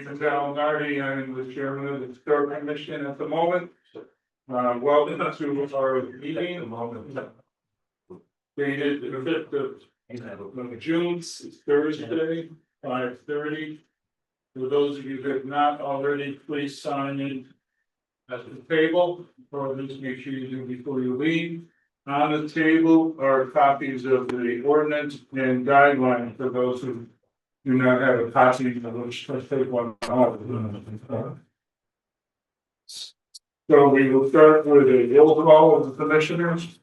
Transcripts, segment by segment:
is Al Nardi. I am the chairman of the Historic Commission at the moment. Welcome to our meeting. Dated the 5th of June, it's Thursday, 5:30. For those of you that have not already, please sign in at the table, or just make sure you do before you leave. On the table are copies of the ordinance and guidelines for those who do not have a copy of which. Let's take one out. So we will start with a roll call of the commissioners.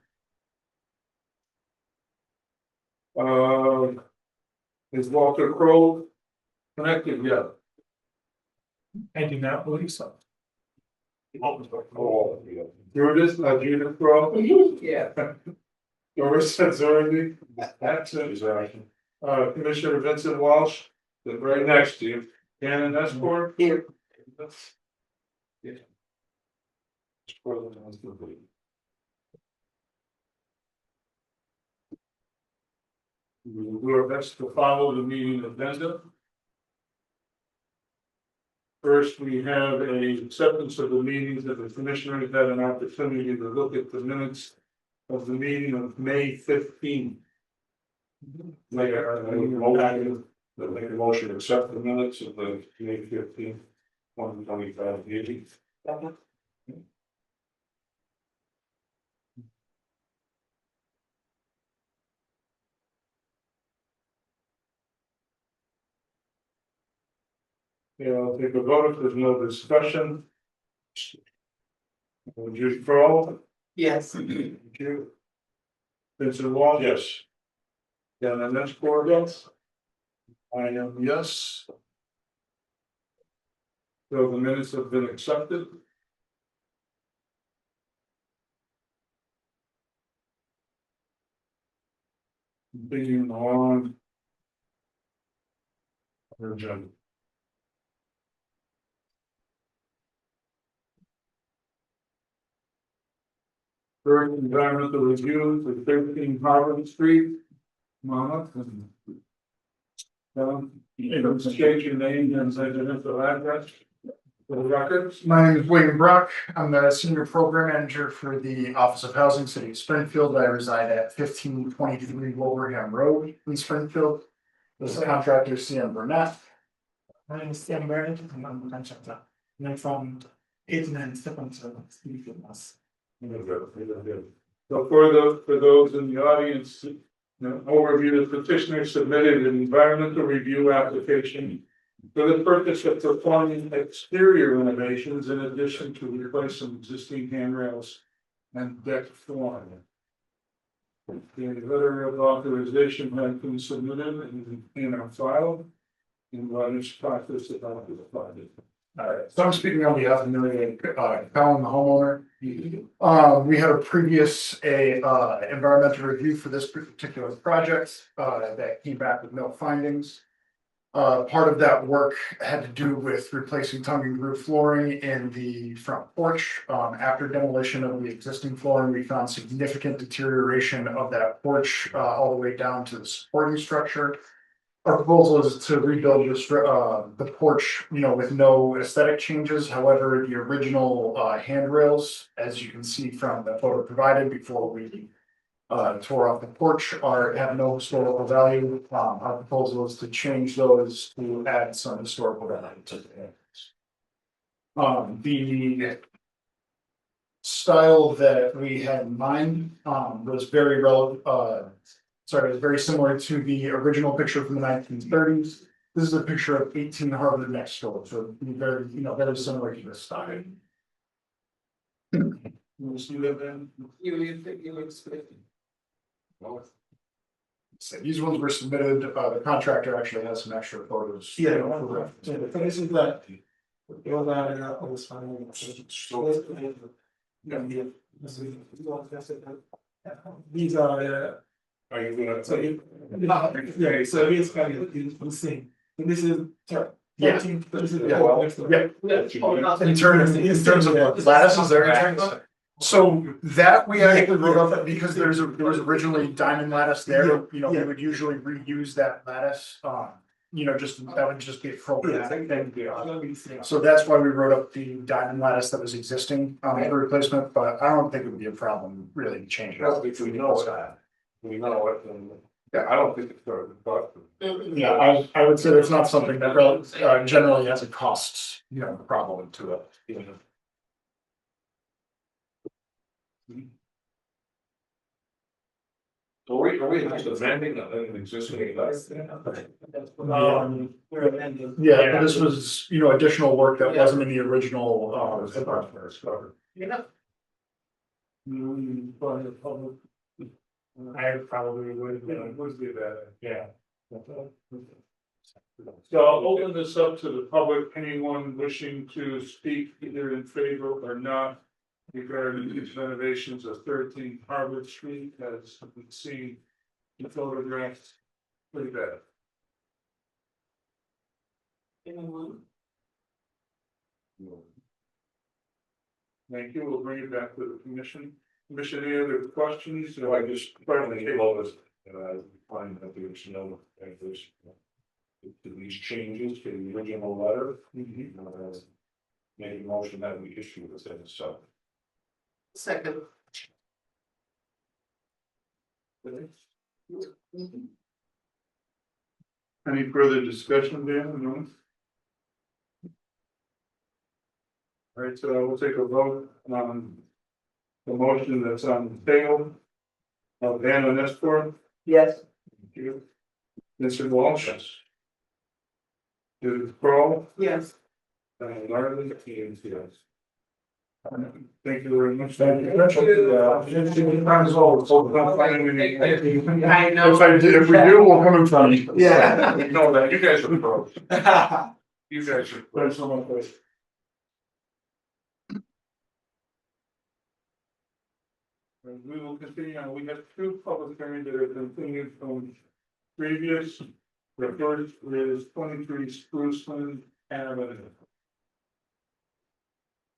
Is Walter Crowe connected yet? I do not believe so. Judith Crowe? Yeah. Doris Zordy? Absent. Commissioner Vincent Walsh, that's right next to you. Shannon Escort? Here. Yeah. We will do our best to follow the meeting agenda. First, we have a acceptance of the meetings that the commissioners had an opportunity to look at the minutes of the meeting of May 15th. Make a motion to accept the minutes of the May 15th, 2025 meeting. Yeah, I'll take a vote if there's no discussion. Would you Crowe? Yes. Thank you. Vincent Walsh? Yes. Shannon Escort? Yes. I am yes. So the minutes have been accepted. Continuing on. Our agenda. During environmental review for 13 Harvard Street. Mama. Change your name and the address. For the records. My name is William Brock. I'm the Senior Program Manager for the Office of Housing, City of Springfield. I reside at 1523 Wolverham Road in Springfield. This is contractor CM Burnett. My name is Sam Barrett, and I'm a contractor. And I'm from 8977 Springfield, Mass. So for those in the audience, overview, the petitioner submitted an environmental review application for the purpose of performing exterior renovations in addition to replace some existing handrails and deck flooring. The letter of authorization has been submitted in our file. In what is practice about the project. So I'm speaking on behalf of Mary Collin, the homeowner. We had a previous environmental review for this particular project that came back with no findings. Part of that work had to do with replacing tongue and groove flooring in the front porch. After demolition of the existing flooring, we found significant deterioration of that porch all the way down to the supporting structure. Our proposal is to rebuild the porch, with no aesthetic changes. However, the original handrails, as you can see from the photo provided before we tore off the porch, have no historical value. Our proposal is to change those to add some historical value to the The style that we had in mind was very relevant. It's very similar to the original picture from the 1930s. This is a picture of 18 Harvard next door, so very, very similar to this style. So these ones were submitted. The contractor actually has some extra photos. Yeah, so this is that. These are Are you gonna so it's kind of the same. So this is 13. This is In terms of lattices, there. So that we actually wrote up because there was originally diamond lattice there. We would usually reuse that lattice. that would just be appropriate. So that's why we wrote up the diamond lattice that was existing on the replacement, but I don't think it would be a problem really to change it. Well, if we know it, then, yeah, I don't think it's gonna cost. Yeah, I would say that's not something that really, generally has a cost, problem to it. So are we just amending an existing? We're amending. Yeah, but this was, additional work that wasn't in the original, Yeah. I probably would, Would be that. yeah. So I'll open this up to the public, anyone wishing to speak either in favor or not. Regarding these renovations of 13 Harvard Street, as you can see the photographs, pretty bad. Anyone? Thank you, we'll bring it back to the commission. Commission, any other questions? So I just finally noticed, I find that there's no, there's. These changes to the original letter. Made a motion that we issue this in, so. Second. Any further discussion, Dan? No? All right, so we'll take a vote on the motion that's on the table. Dan and Nestor? Yes. Thank you. Mr. Walsh? Judith Kroll? Yes. Larry? Yes. Thank you very much. Thank you. Might as well, so don't find any- I know. If we do, we'll come in front of you. Yeah. We know that, you guys are pros. You guys are Thanks pros. so much, guys. And we will continue on. We have two public hearings that are continued from previous. The first is 23 Spruceland Avenue.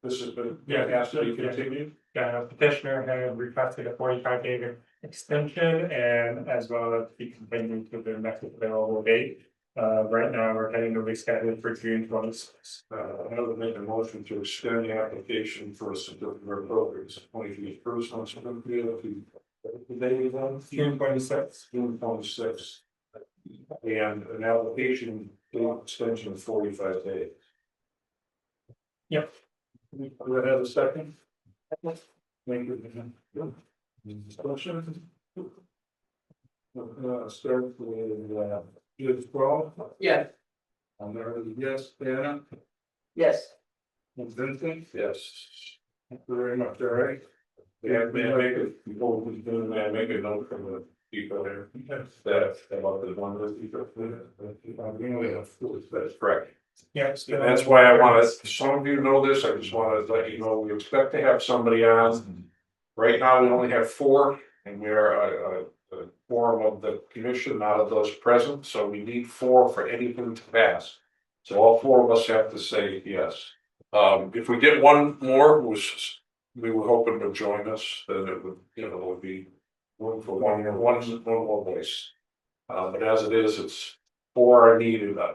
This has been, has to be continued. Petitioner had requested a 45-day extension and as well as be continued to the next available date. Right now, we're heading to reschedule for June 26th. I would make a motion to extend the application for a certificate of progress, 23 Bruce on Springfield to. The day is on June 26th. June 26th. And an application for extension of 45 days. Do I have a second? Thank you. Discussion? Start with, Judith Kroll. Yes. I'm there, yes, Diana, Yes. and Vincent. Yes. Thank you very much, all right? Yeah, may I make it, before we do, may I make a note from the people there? That about the one with people. We only have four, That's correct. Yes. And that's why I wanted, some of you know this, I just wanted to let you know, we expect to have somebody on. Right now, we only have four, and we are a quorum of the commission, not of those present, so we need four for anything to pass. So all four of us have to say yes. If we get one more, who's, we were hoping to join us, then it would, it would be room for one more voice. But as it is, it's four are needed. I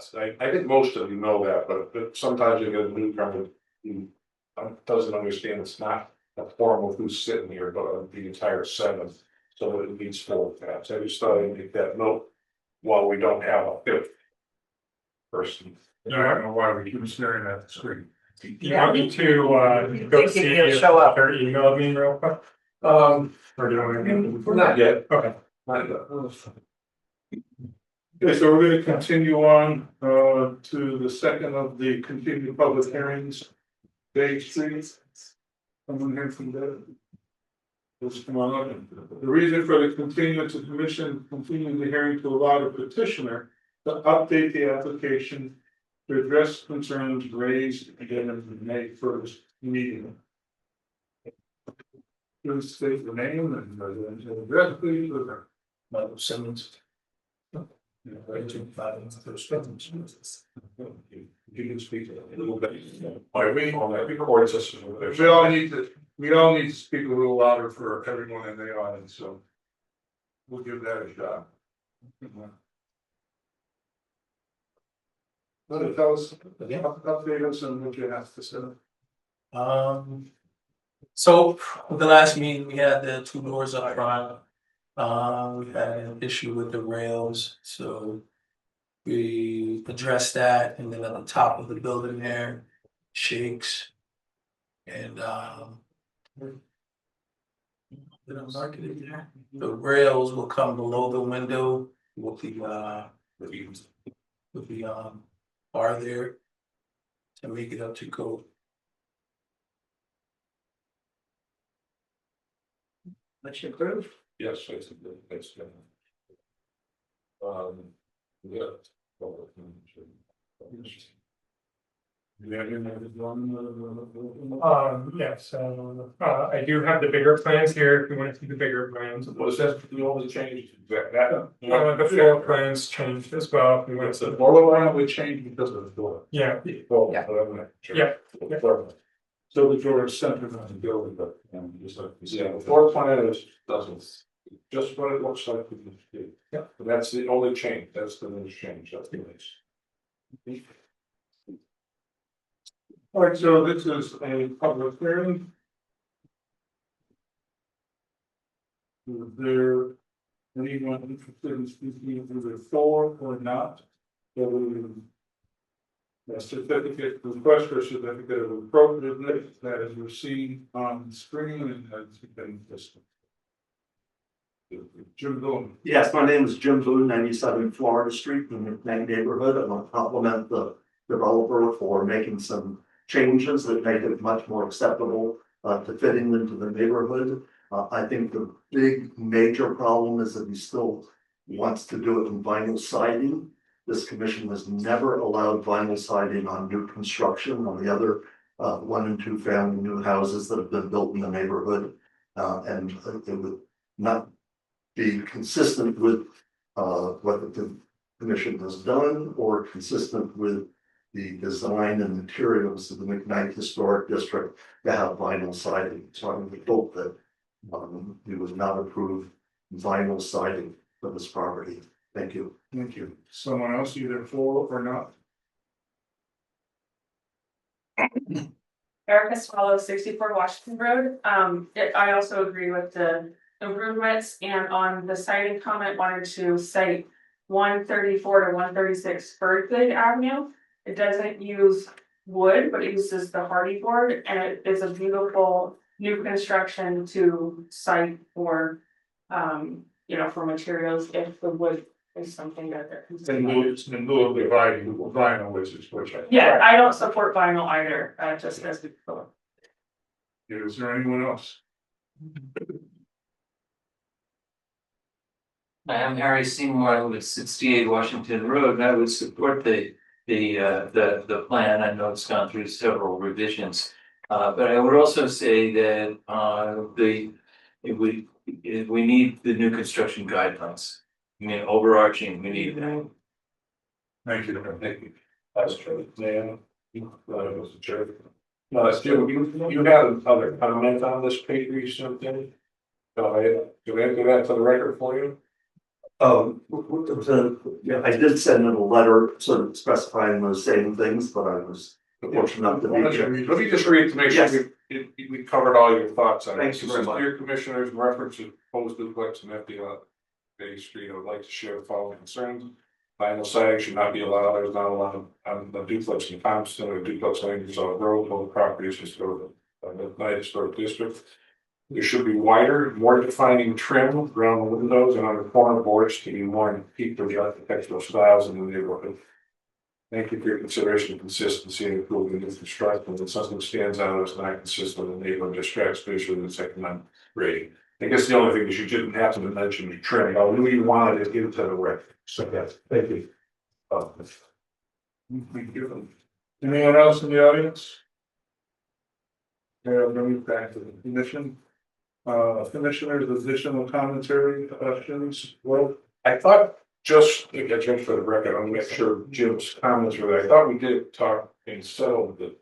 think most of you know that, but sometimes you get a newcomer who doesn't understand it's not a form of who's sitting here, but the entire seven. So it needs four perhaps. I just thought I'd make that note while we don't have a fifth person. I don't know why we keep staring at the screen. You want me to go see if her emailed me real quick? Or do you want me to? Not yet. Okay. Not yet. Okay, so we're gonna continue on to the second of the continued public hearings. Bay Street. Someone here from there? Let's come on up. The reason for the continuance of commission continuing the hearing to allow the petitioner to update the application to address concerns raised again in the May 1st meeting. Please state the name and residential address, please. Michael Simmons. You can speak a little bit. On that record system. We all need to speak a little louder for everyone in the audience, so. We'll give that a shot. tell us, update us on what you have to say. So with the last meeting, we had the two doors up front. We had an issue with the rails, so we addressed that, and then at the top of the building there, shakes. And did I mark it there? The rails will come below the window with the bar there to make it up to code. Much improved. Yes, that's good. Yeah. Yeah, so, I do have the bigger plans here, if you wanna see the bigger plans. Was that the only change? That? The floor plans changed as well, if you want It's the to. floor line we changed because of the door. Yeah, Well, Yeah. Yeah. So the door is centered on the building, but, just like. Yeah, the floor plan is, doesn't, just what it looks like. Yeah. But that's the only change, that's the only change, that's the nice. All right, so this is a public hearing. Is there anyone interested in speaking either for or not? A certificate, request for a certificate of appropriateness that is received on the screen and has been listed. Jim Boone. Yes, my name is Jim Boone, 97 Florida Street in the McKnight neighborhood. I want to compliment the developer for making some changes that make it much more acceptable to fitting into the neighborhood. I think the big major problem is that he still wants to do it in vinyl siding. This commission has never allowed vinyl siding on new construction on the other 1 and 2 family new houses that have been built in the neighborhood. And it would not be consistent with what the commission has done or consistent with the design and materials of the McKnight Historic District to have vinyl siding. So I would hope that you would not approve vinyl siding for this property. Thank you. Thank you. Someone else either for or not? Erica Swallow, 64 Washington Road. I also agree with the improvements, and on the siding comment, wanted to cite 134 to 136 Berkeley Avenue. It doesn't use wood, but it uses the hardy board, and it is a beautiful new construction to cite for, for materials if the wood is something that they're In considering. lieu of the vinyl, which I. Yeah, I don't support vinyl either, just as before. Is there anyone else? I am Harry Seymour, I live at 68 Washington Road, and I would support the plan. I know it's gone through several revisions. But I would also say that we need the new construction guidelines. I mean, overarching, we need that. Thank you. Thank you. That's true. Yeah. Mr. Chair. No, Jim, you had other comment on this paper, something? Do I enter that to the record for you? Yeah, I did send in a letter sort of specifying those same things, but I was fortunate enough to be here. Let me just read to make sure Yes. we covered all your thoughts on it. Thank you very much. Dear Commissioners, in reference to proposed duplex and empty on Bay Street, I would like to share the following concerns. Vinyl siding should not be allowed. There's not allowed on the duplex in Thompson or duplex on Ingersoll Road. Both properties historic, McKnight Historic District. There should be wider, more defining trim around the windows and on the corner boards to be more in keep with the architectural styles in the neighborhood. Thank you for your consideration and consistency in improving the construction. When something stands out as not consistent with the neighborhood, distracts visually and economic rating. I guess the only thing is you didn't have to mention the trim. I really wanted it into the record. So yes, thank you. Thank you. Anyone else in the audience? Yeah, bring it back to the commission. Commissioners, additional commentary, questions? Well, I thought just for the record, I'm not sure Jim's comments were there. I thought we did talk and settle the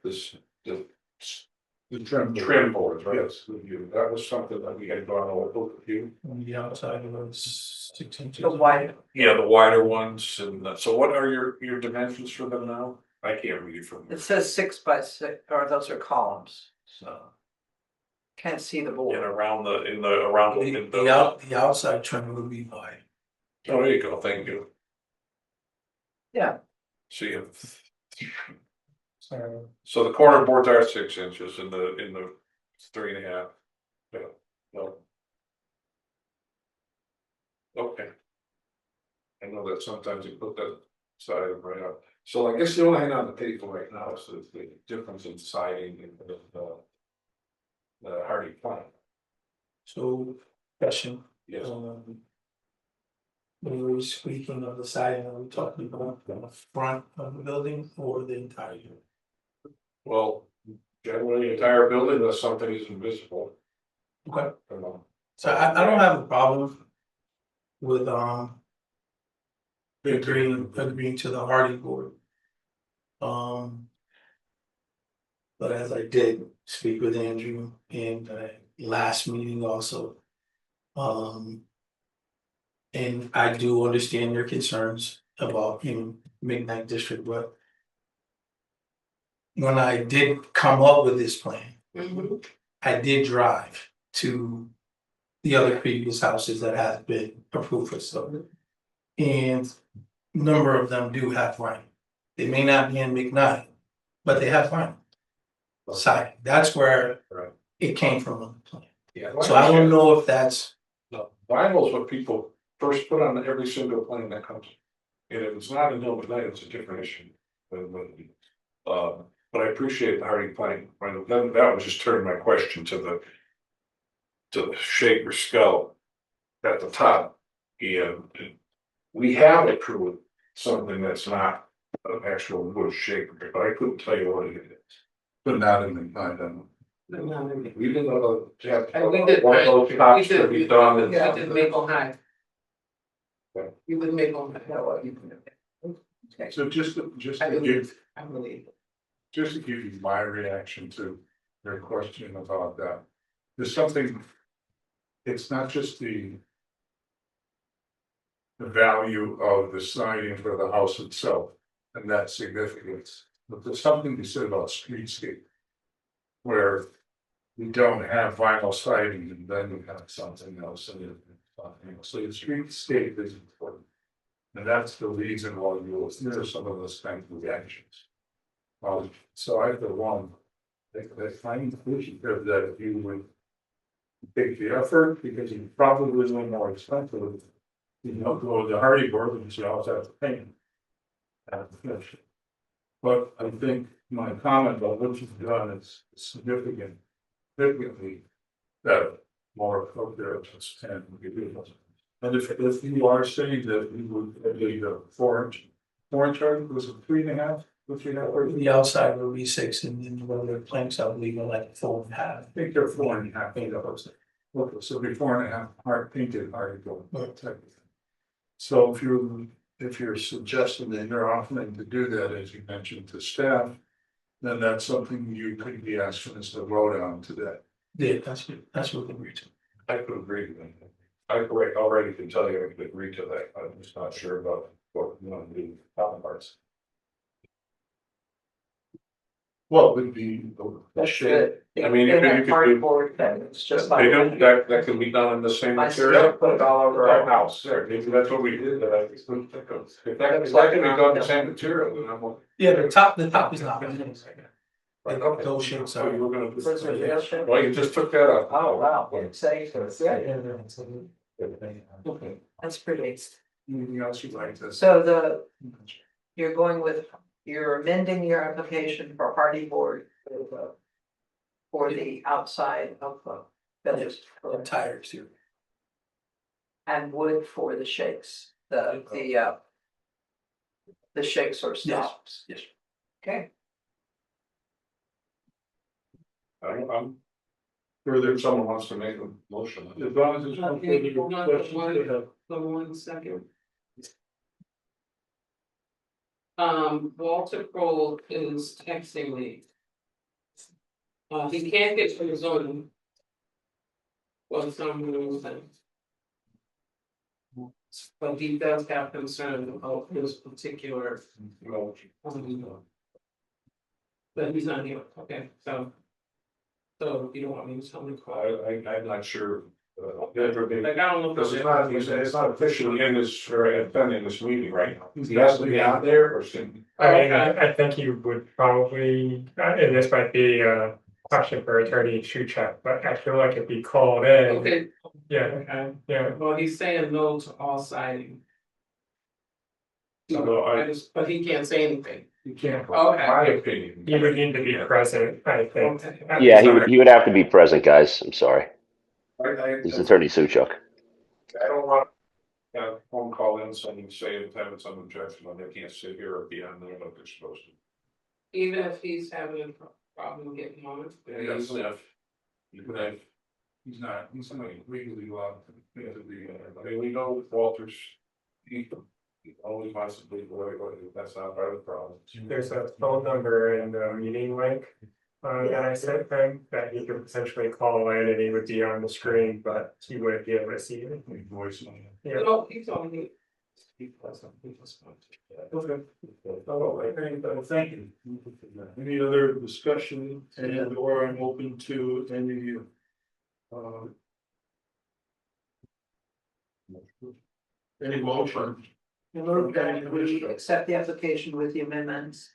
The trim. trim boards, right? Yes, that was something that we had gone over with you. On the outside was 6 inches. The wide, Yeah, the wider ones, and so what are your dimensions for them now? I can't read from. it says 6 by 6, or those are columns, so. Can't see the And board. around around The outside trim would be wide. Oh, there you go, thank you. Yeah. See, So, so the corner boards are 6 inches in the 3.5. Yeah, no. Okay. I know that sometimes you put that side right up, so I guess the only thing on the table right now is the difference in siding and the hardy plank. So, question. Yes, When we were speaking of the siding, are we talking about the front of the building or the entire unit? well, generally, the entire building, unless something is invisible. Okay. You know. So I don't have a problem with agreeing to the hardy board. But as I did speak with Andrew in the last meeting also. And I do understand your concerns about Midnight District, but. When I did come up with this plan, I did drive to the other previous houses that have been approved for stuff. And a number of them do have vinyl. They may not be in McKnight, but they have vinyl. Siding, that's where Right. it came from on the plan. Yeah. So I don't know if that's, No, vinyl is what people first put on every single plane that comes. And if it's not in overnight, it's a different issue. But I appreciate the hardy plank, right, that was just turning my question to the shape or skull at the top. And we have approved something that's not an actual wood shape, but I couldn't tell you what it is. But not in the plan, we didn't have. And we did- One of those we tops did- to be done. and- Yeah, I did Maple High. Okay. You would Maple High, no, what you can. Okay, So just I to believe, I believe. just to give you my reaction to your question about that. There's something, it's not just the value of the siding for the house itself and that significance, but there's something to say about streetscape. Where you don't have vinyl siding and then you have something else and so the streetscape is important. And that's the reason why you will hear some of those kinds of reactions. So I, for one, think that I'm appreciative that if you would take the effort, because you probably a little more expensive. You know, go with the hardy board, and you also have to paint. But I think my comment about what you've done is significantly better, more appropriate and we do. And if you are saying that you would leave a 4 inch, was it 3.5? the outside will be 6 and then the other planks I believe are like 4.5. I think they're 4.5. Okay, so be 4.5 hard painted article type of thing. So if you're suggesting that you're offering to do that, as you mentioned to staff, then that's something you could be asking us to vote on today. Yeah, that's what we're to. I could agree with that. I already can tell you I could agree to that, I'm just not sure about what we want to do with counterparts. Well, it would be the That's shape. good. I mean, They you could- have you could do- cardboard, then it's just They like. don't, that can be done in the same I material. still put it all over our house. There, maybe that's what we did, but I just couldn't think of. If that can be done in the same material, then I'm. Yeah, the top is not. Right, okay. Those shapes So you are. were gonna. Where's the real shape? Well, you just took that out. Oh, wow, say, yeah, Okay. that's pretty. Anything else you'd like to? So you're going with, you're amending your application for hardy board for the outside of the building. Entire exterior. And wood for the shakes, the shakes or stops. Yes. Okay, I'm. Further, if someone wants to make a motion. As long as there's no Okay, further hold on, questions, one- they have- for 1 second. Walter Kroll is texting me. He can't get to the zoning. Well, some rules and. But he does have concern about his particular. But he's not here, okay, so. So you don't want me to tell him. I'm not sure. Like, I don't know. Because it's not officially in this, or attending this meeting right now. He has to be out there or something. I mean, I think you would probably, and this might be a question for Attorney Shuchek, but I feel like if he called in, Okay, yeah, yeah. well, he's saying no to all siding. So So but he can't say anything. You can't, Okay. my opinion. He would need to be present, I think. Okay. Yeah, he would have to be present, guys. I'm sorry. I This is Attorney Suchuk. don't want. A phone call in, someone say have it some objection, and they can't sit here or be on there like they're supposed to. Even if he's having a problem getting on it. Yes, if. Even if. He's not legally allowed to be, I mean, we know Walters. He always wants to be away, but that's not part of the problem. There's a phone number and a meeting link. That I sent him that he could potentially call in and he would be on the screen, but he wouldn't be able to see it. Voice. Yeah. No, he's on it. Okay. Oh, thank you. Any other discussion, and or I'm open to any. Any motion? Move that we accept the application with the amendments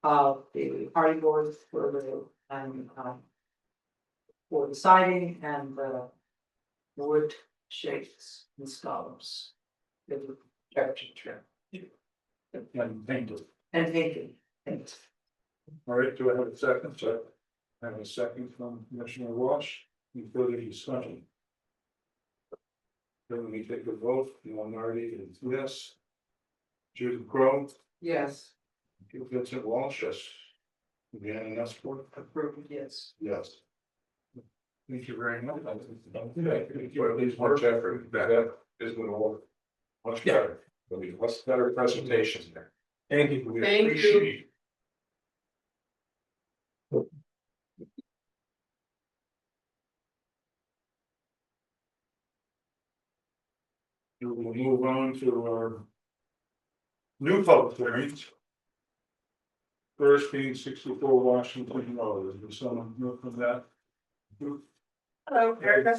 of the party board for the, for the siding and the wood shakes and scallops. The protection trim And painted. and painting. Thanks. All right, do I have a second? I have a second from Commissioner Walsh. Any further discussion? Then we take a vote. Leonardi is yes. Judy Crowe, Yes. Vincent Walsh, yes. Deanna Nussbaum, Approved, yes. yes. Thank you very much. Well, at least much effort, that is going to work. Much better, there'll be much better presentations there. Thank you. We Thank you. appreciate. We'll move on to our new public hearings. First being 64 Washington Road, is there someone new from that? Hello, Erica,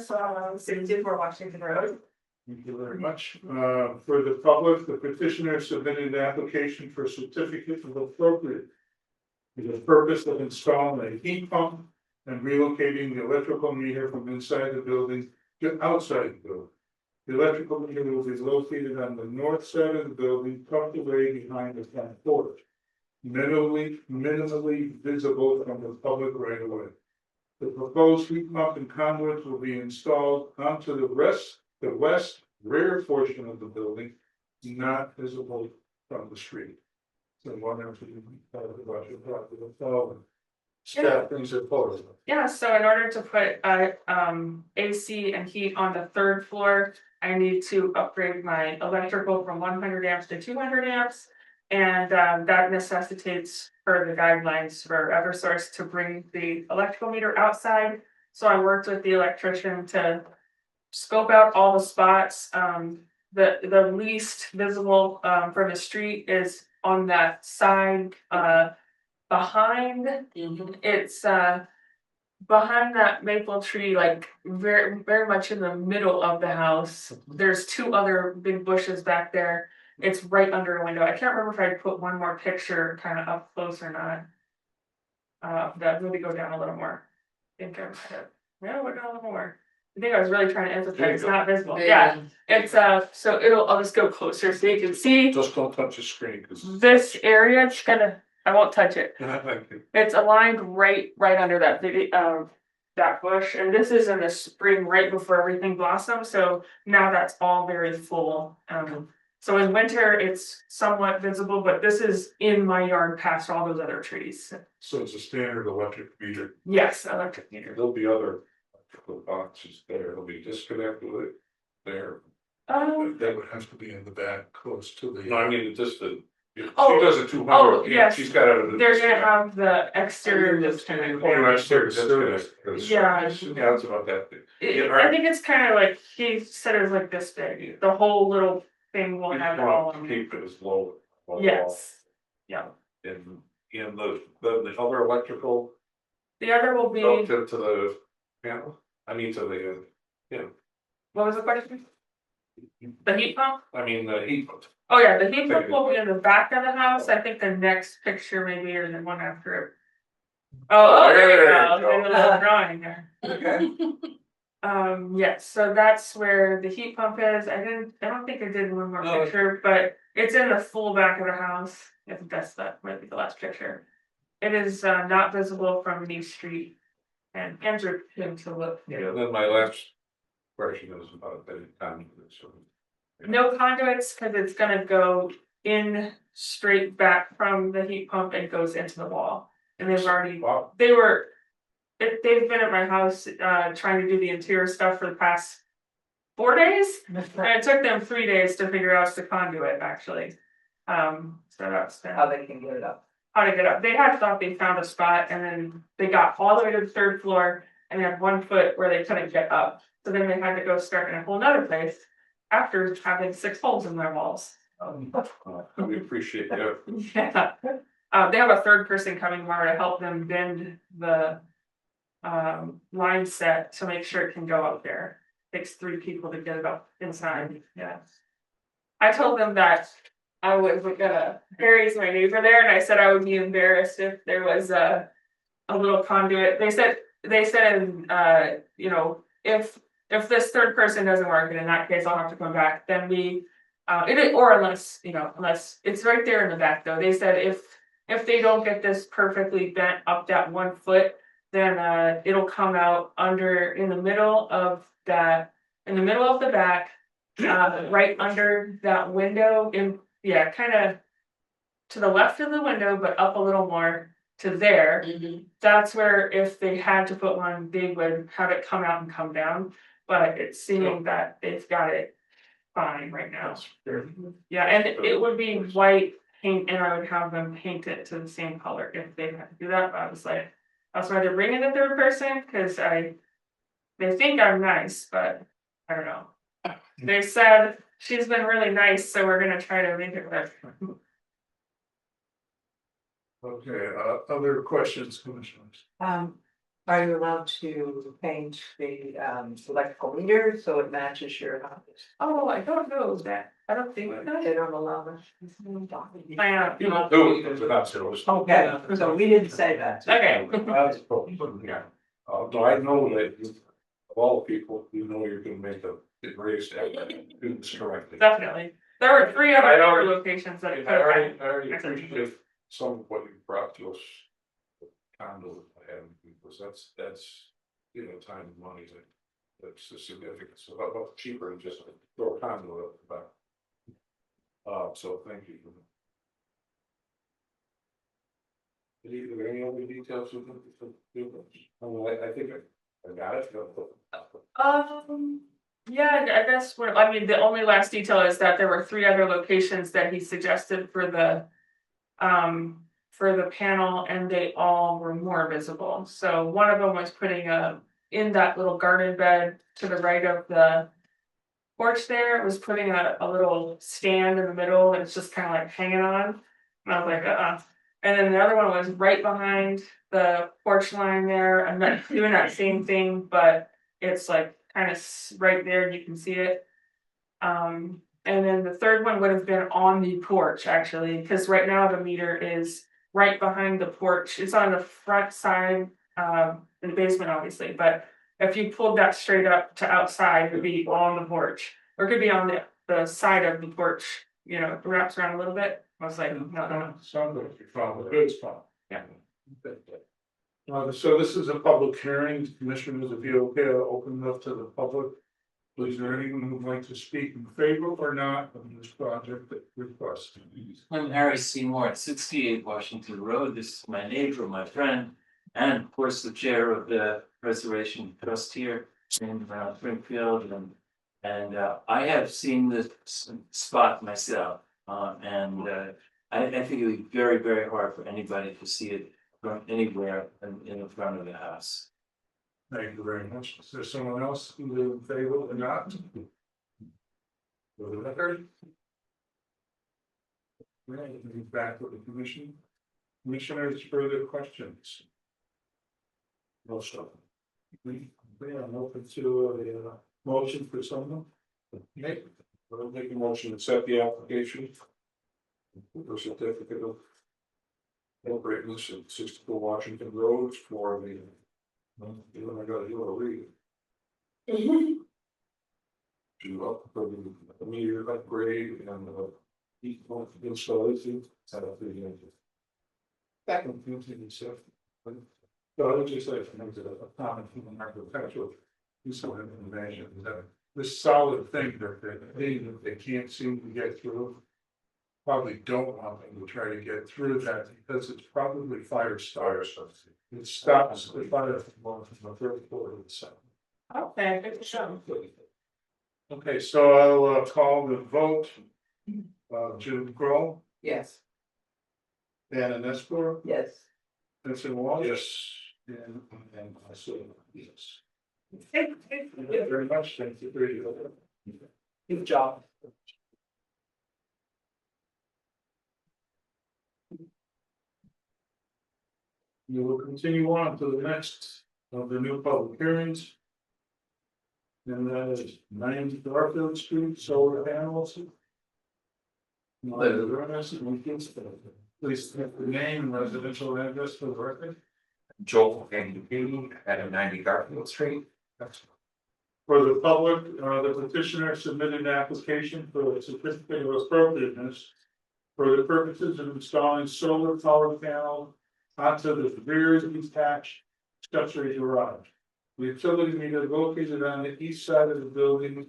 64 Washington Road. Thank you very much. For the public, the petitioner submitted an application for a certificate of appropriate for the purpose of installing a heat pump and relocating the electrical meter from inside the building to outside the building. The electrical meter will be located on the north side of the building, tucked away behind the front porch. Minimally visible from the public right of way. The proposed heat pump and conduits will be installed onto the west rear portion of the building, not visible from the street. So one of the about your property, staff things are photos. Yeah, so in order to put AC and heat on the third floor, I need to upgrade my electrical from 100 amps to 200 amps. And that necessitates per the guidelines for Eversource to bring the electrical meter outside. So I worked with the electrician to scope out all the spots. The least visible from the street is on that side behind. It's behind that maple tree, like very much in the middle of the house. There's two other big bushes back there. It's right under a window. I can't remember if I put one more picture kind of up close or not. That maybe go down a little more. I think I might have. No, we're down a little more. I think I was really trying to emphasize it's not visible. Yeah, it's so I'll just go closer so you can see Just don't touch the screen, because. this area. It's I won't touch it. Thank you. It's aligned right under that that bush, and this is in the spring, right before everything blossoms. So now that's all very full. So in winter it's somewhat visible, but this is in my yard past all those other trees. So it's a standard electric meter. Yes, electric meter. There'll be other electrical boxes there, they'll be disconnected with it there. That would have to be in the back, close to the. No, I mean, just the She Oh, does a 200. oh, yeah, yes. She's got it. They're gonna have the exterior just kind of. Yeah. Yeah, it's about that big. I think it's kind of like, he said it was like this big, the whole little thing will have it all on it. Keep it as low. Yes, yeah, And the other electrical the other will be, up to the panel, I mean to the, what was the question? The heat pump? I mean, the heat. Oh, yeah, the heat pump will be in the back of the house, I think the next picture maybe, or the one after it. Oh, there you go, in the little drawing there. Okay. Yes, so that's where the heat pump is, I don't think I did one more Oh. picture, but it's in the full back of the house, I think that might be the last picture. It is not visible from New Street, and Andrew came to look And too. then my last question is about the conduits. No conduits, cause it's gonna go in straight back from the heat pump and goes into the wall. And they've already, Wow. they've been at my house, trying to do the interior stuff for the past 4 days. And it took them 3 days to figure out the conduit, actually. So that's been How they can get it up. how to get up. They had thought they found a spot and then they got all the way to the 3rd floor and they had 1 foot where they couldn't get up. So then they had to go start in a whole nother place after having 6 holes in their walls. We appreciate that. Yeah. They have a 3rd person coming tomorrow to help them bend the line set to make sure it can go up there. Takes 3 people to get it up inside, yeah. I told them that I was gonna, Harry's my neighbor there, and I said I would be embarrassed if there was a little conduit. They said, you know, if this 3rd person doesn't work, and in that case, I'll have to come back, then or unless, unless, it's right there in the back though. They said if they don't get this perfectly bent up that 1 foot, then it'll come out in the middle of the back, right under that window, kind of to the left of the window, but up a little more to there. That's where if they had to put one, they would have it come out and come down, but it's seeming that they've got it fine right now. Yeah, and it would be white paint, and I would have them paint it to the same color if they had to do that, but I was like, that's why they're bringing the 3rd person, cause they think I'm nice, but I don't know. They said she's been really nice, so we're gonna try to make it work. Okay, other questions, commissioners? Are you allowed to paint the electrical meter so it matches your house? Oh, I don't know that, I don't think They don't allow that. You don't do it without service. Okay, so we didn't say that. Okay. That's probably, yeah. Although I know that of all people, you're gonna make it raised do this correctly. Definitely, there were 3 other locations that it I could already have. appreciate some of what you brought to us. Conduit, because that's, time and money, that's the significance of about cheaper than just throw a conduit up the back. So thank you. Are there any other details you can do? I think I got it. Yeah, I guess the only last detail is that there were 3 other locations that he suggested for the panel, and they all were more visible. So one of them was putting in that little garden bed to the right of the porch there, it was putting a little stand in the middle, and it's just kind of like hanging on. And I was like, And then the other one was right behind the porch line there, I'm not doing that same thing, but it's like kind of right there, you can see it. And then the 3rd one would have been on the porch, actually, because right now the meter is right behind the porch. It's on the front side, in the basement, obviously, but if you pulled that straight up to outside, it would be on the porch, or it could be on the side of the porch, it wraps around a little bit. I was like, no. Sounds like you found a good spot. Yeah. So this is a public hearing, commissioners, if you're okay, I'll open it up to the public. Is there anyone who'd like to speak in favor or not of this project that request? I'm Harry Seymour at 68 Washington Road. This is my neighbor, my friend, and of course the chair of the Preservation Trust here in Springfield. And I have seen this spot myself, and I think it'd be very, very hard for anybody to see it from anywhere in the front of the house. Thank you very much. Is there someone else who is in favor or not? For the record. Right, move back to the commission. Commissioners, further questions? No, sir. We are open to a motion for someone. Okay, I'll make a motion to accept the application. For certificate of. Appropriateness at 64 Washington Road for the. I gotta do a read. To up for the meter upgrade and heat pump installation. Set up the unit. That confusing and stuff. So I would just say, a common human architectural. Use of information, this solid thing that they can't seem to get through. Probably don't want them to try to get through that because it's probably fire starter. It stops the fire from going from the third floor to the second. Okay, good to show. Okay, so I'll call the vote. Jim Crow, Yes. Dan Esper, Yes. Vincent Walsh. Yes. And I say yes. Thank you very much. Thank you for your. Good job. We will continue on to the next of the new public hearings. And that is 9 Garfield Street, solar panels. Please state the name and residential address for the record. Joel and Katie at 90 Garfield Street. For the public, the petitioner submitted an application for a certificate of appropriateness for the purposes of installing solar power panel onto the rear detached accessory garage. The utility meter located on the east side of the building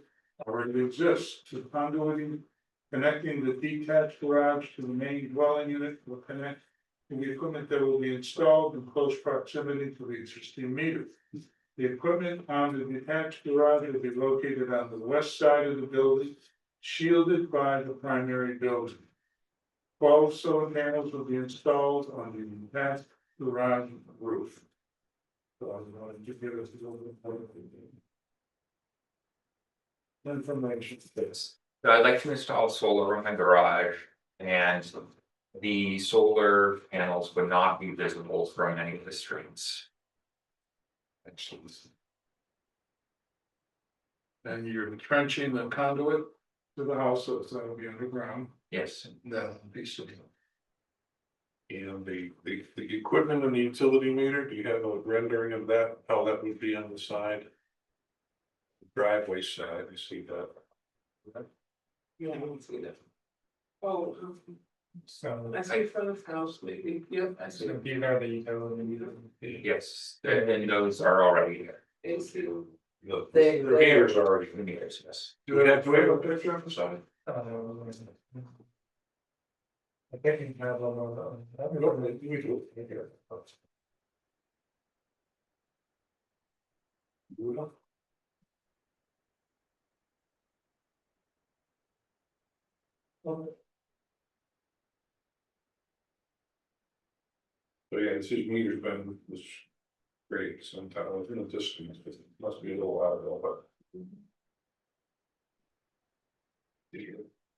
already exists. The conduit connecting the detached garage to the main dwelling unit will connect to the equipment that will be installed in close proximity to the existing meter. The equipment on the detached garage will be located on the west side of the building, shielded by the primary building. 12 solar panels will be installed on the detached garage roof. So I'm going to give us a little bit more information. Yes. So I'd like to install solar in my garage, and the solar panels would not be visible from any of the streets. And you're trenching the conduit to the house, so it's going to be underground. Yes. That'll be secure. And the equipment and the utility meter, do you have a rendering of that, how that would be on the side? Driveway side, you see that? Yeah, I don't see that. Oh, So. I see front of house, maybe, yeah, I see. So these are the utility. Yes, and those are already there. I see. The They- meters are already. The meters, yes. Do we have a picture of the side? I think you have So yeah, this meter's been, was great sometimes in the distance, it must be a little while ago, but.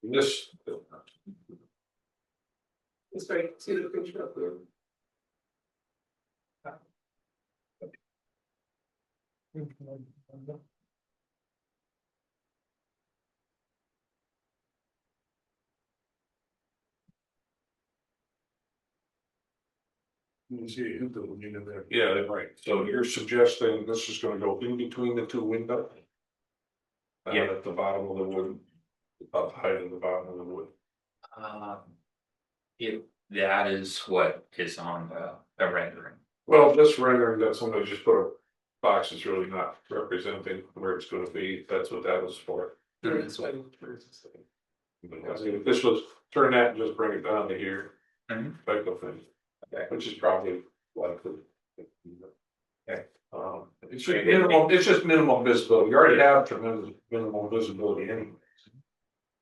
This. It's great, see the picture up there. You see it into the unit there. Yeah, right, so you're suggesting this is gonna go in between the two windows? Yeah. At the bottom of the wood, about the height of the bottom of the wood. If that is what is on the rendering. Well, this rendering that somebody just put a box is really not representing where it's gonna be, that's what that was for. That's why. Because if this was, turn that and just bring it down to here, Mhm. type of thing, Okay. which is probably likely. Okay. It's just minimal visibility, you already have tremendous minimal visibility anyways.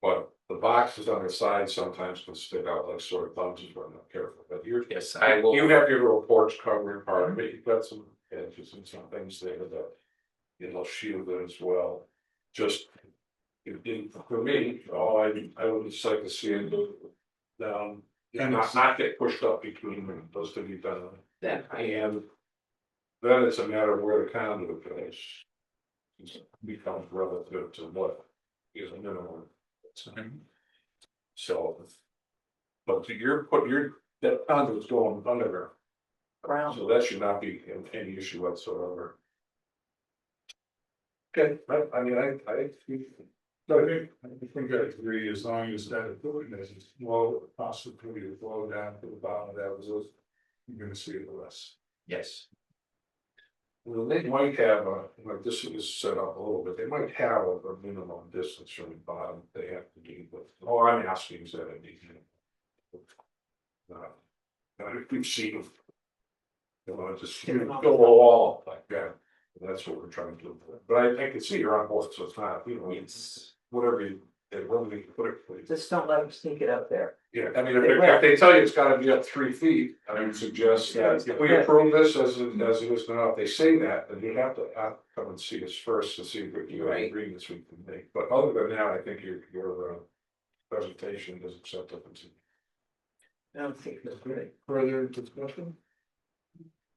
But The boxes on the side sometimes can stick out like sort of thumbs if we're not careful, but Yes, I will. you have your little porch covering part of it, you've got some edges and some things there that. It'll shield it as well, just. For me, I would just like to see it down, and not get pushed up between them, those to be done. That, And then it's a matter of where the conduit goes. It becomes relative to what is a minimum. So. But that conduit's going under, Ground. so that should not be any issue whatsoever. Okay, I mean, I think I agree, as long as that equipment is low, possibly to flow down to the bottom of that was, you're gonna see the less. Yes. Well, they might have like this is set up a little bit, they might have a minimum distance from the bottom they have to do, but all I'm asking is that it be. If we've seen. Just fill the wall like that, that's what we're trying to do, but I can see you're on board, so it's not, it's whatever you can put it, please. Just don't let them sneak it up there. Yeah, I mean, if they tell you it's gotta be up 3 feet, I would suggest that if we approve this as it is now, if they say that, then you have to come and see us first to see if you have agreements we can make, but other than that, I think your presentation is acceptable. I don't think that's great. Further discussion?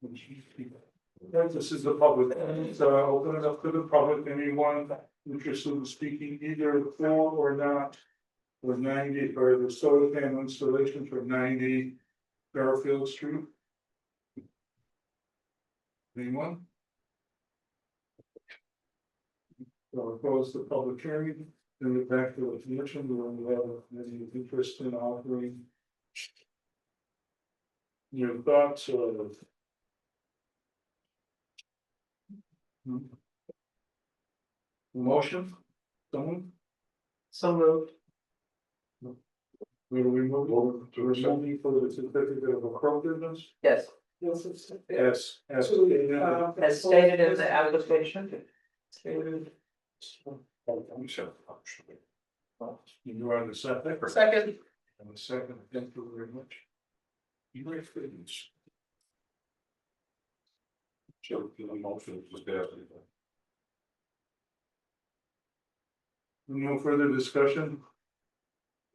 Right, this is the public, so I open it up to the public, anyone interested in speaking either for or not. For 90, or the solar panel installation for 90 Fairfield Street. Anyone? So I'll close the public hearing, then get back to the commission, we have any interest in offering. Your thoughts of. Motion, someone, So moved. will we move over to remove for the certificate of appropriateness? Yes, Yes, as stated in the application. You are the second. second, And the second, thank you very much. You may finish. Sure, the motion was there. No further discussion?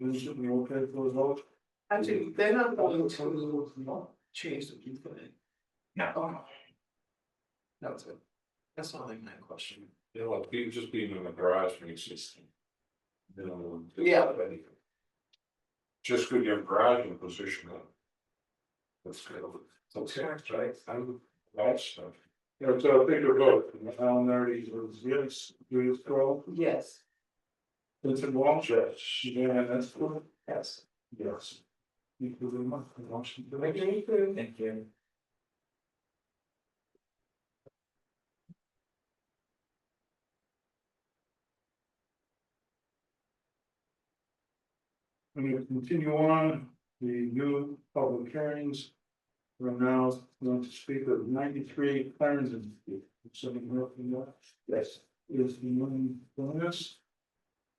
Is it okay for the vote? actually, they're not going to change the view for it. No. That was it. That's not like my question. You know, like just being in the garage makes it. You know. Yeah. Just good, you have garage in position. That's good. Okay, right, that's stuff. Yeah, so take a vote. Alan Nardi was yes, Judith Kroll, Yes. Vincent Walsh. Yes. Yeah, that's good. Yes. Yes. Thank you very much. Motion to Thank make. you. Thank you. We will continue on the new public hearings. We're now going to speak of 93 Clarendon Street. Something more from that? Yes. Is the moon bonus?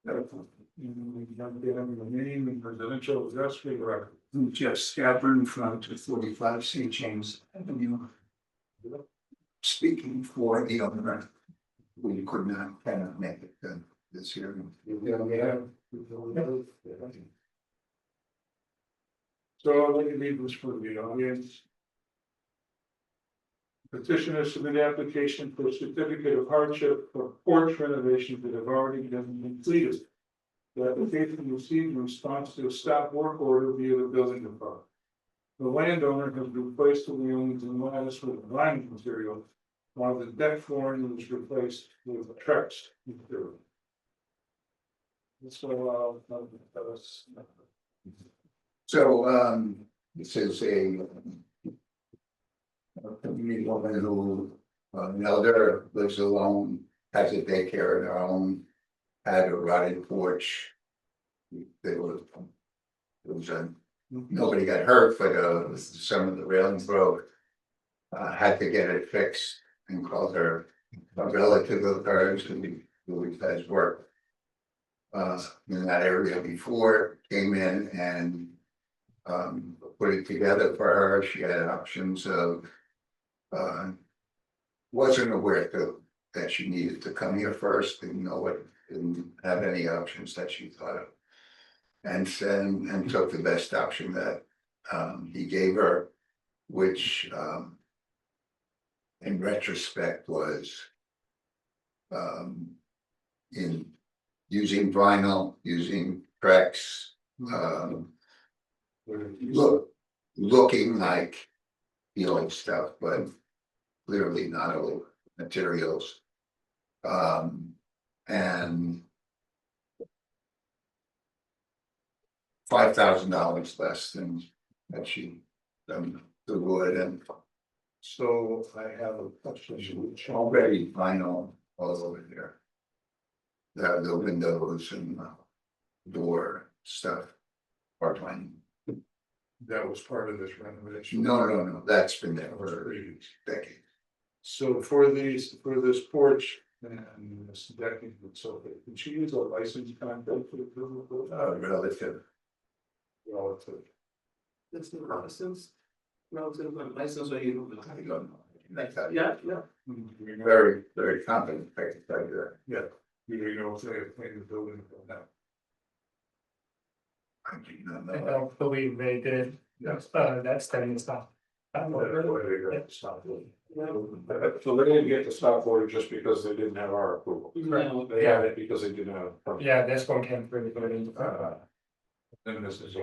We have to have the name and residential address for the record. Jeff Scavern from 245 St. James Avenue. Speaking for the owner, we could not, cannot make it this hearing. So I'd like to read this for the audience. Petitioner submitted application for certificate of hardship for porch renovations that have already been completed. The application received in response to a stop work order via the building department. The landowner has replaced the railings and lattice with vinyl material, while the deck flooring was replaced with Trex material. So, So, this is a community woman who, an elder, lives alone, has a daycare of their own, had a rotted porch. Nobody got hurt, but some of the railings broke. Had to get it fixed and called her a relative of hers who has worked in that area before, came in and put it together for her. She had options of, wasn't aware that she needed to come here first, didn't know what, didn't have any options that she thought of. And took the best option that he gave her, which in retrospect was in using vinyl, using cracks, looking like the old stuff, but clearly not old materials. And $5,000 less than that she done the wood. And so I have a question, it's already vinyl all over there. The windows and door stuff are vinyl. That was part of this renovation. No, that's been there for decades. So for this porch and this decking and so forth, did she use a licensed contractor? Relative. Relative. That's the license. Relative license or you. I don't know. Like that. Yeah. Very, very confident, I can tell you that. Yeah, you know, if they have planned the building for that. I do not I know. don't believe they did, that study and stuff. That's why they got to stop it. So they didn't get the stop order just because they didn't have our approval. No. They had it because they didn't have. a permit. Yeah, this one came through the. And this is,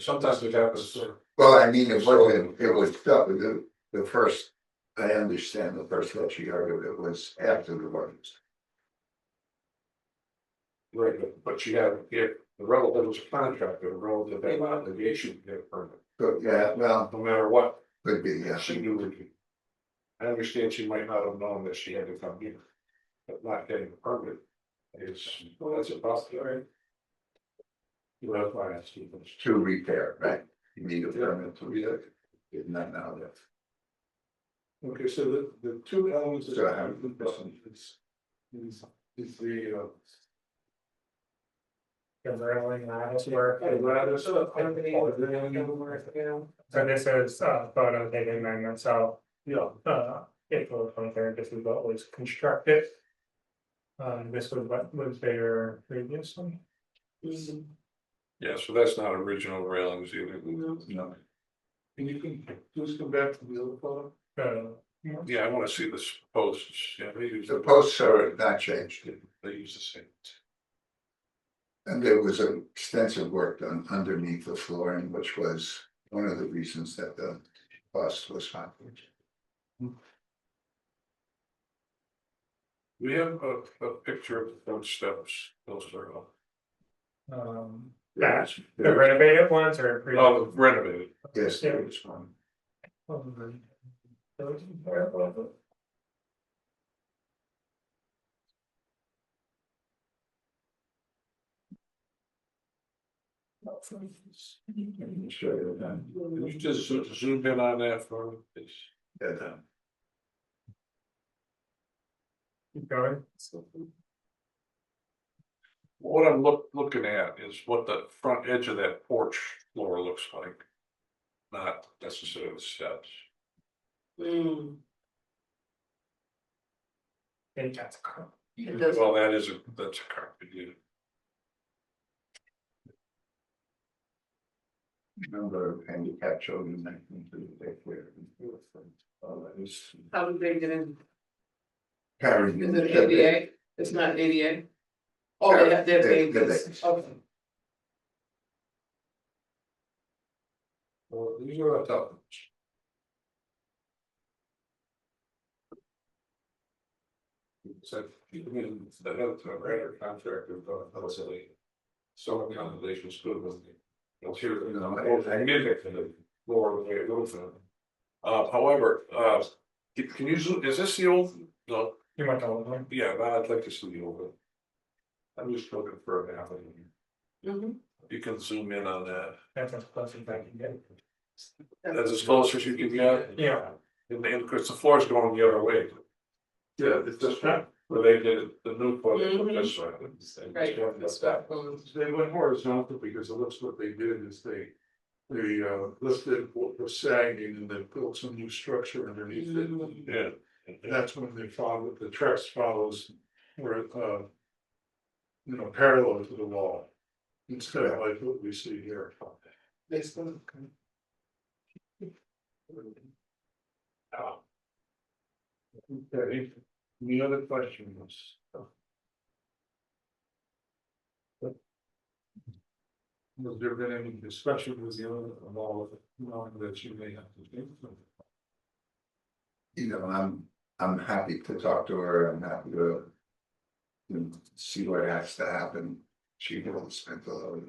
sometimes it happens. Well, I mean, it was stuff, the first, I understand the first that she argued it was after the ordinance. Right, but you have, if the relative was a contractor, the relative had an obligation to get a permit, But yeah, well, no matter what. could be, yeah. She knew it. I understand she might not have known that she had to come here, but not getting a permit is, well, that's a possibility. You know, why I see this. To repair, right? You need a permit to repair. Did not know that. Okay, so the two elements that So I I have have- is the The railing lattice work. lattice. So this is photo taken amendment, so Yeah, April 23rd, this is what was constructed. This was what was there previously. Yeah, so that's not original railings either. No. and you can please come back to the other photo. Yeah, I wanna see this posts, yeah, they use, The posts are not changed. they use the same. And there was extensive work done underneath the flooring, which was one of the reasons that the cost was high. We have a picture of the front steps, those are all. That, the renovated ones or? Oh, renovated. Yes, Yeah. there was one. Show you that. Can you just zoom in on that for me, please? Yeah, that. Keep going. What I'm looking at is what the front edge of that porch floor looks like. Not necessarily the steps. think that's a car. It does, Well, that's a carpet unit. Number of handicap children that can do daycare. How do they get in? Carrying. Is it ADA? It's not ADA? Oh, they have They're babies. Okay. Well, these are tough ones. So, I mean, the head to a greater contractor, but silly. So many accommodations good with me. You'll hear, you know, I music and the floor, the way it goes. However, can you zoom, is this the old, no, You went all over. yeah, I'd like to see the old one. I'm just looking for an avenue. You can zoom in on that. That's as close as I can get. That's as close as you can get. Yeah. And of course, the floor is going the other way. Yeah, it's just, Where they did the new photo this way. Right, that's that. They went horizontal because it looks what they did is they lifted what was sagging and they built some new structure underneath it. Yeah. That's when they followed, the tracks follows where, parallel to the wall. Instead of like what we see here. Okay, any other questions? Has there been any discussion with you of all of it, knowing that you may have to think? I'm happy to talk to her, I'm happy to. See what has to happen, she will spend a lot.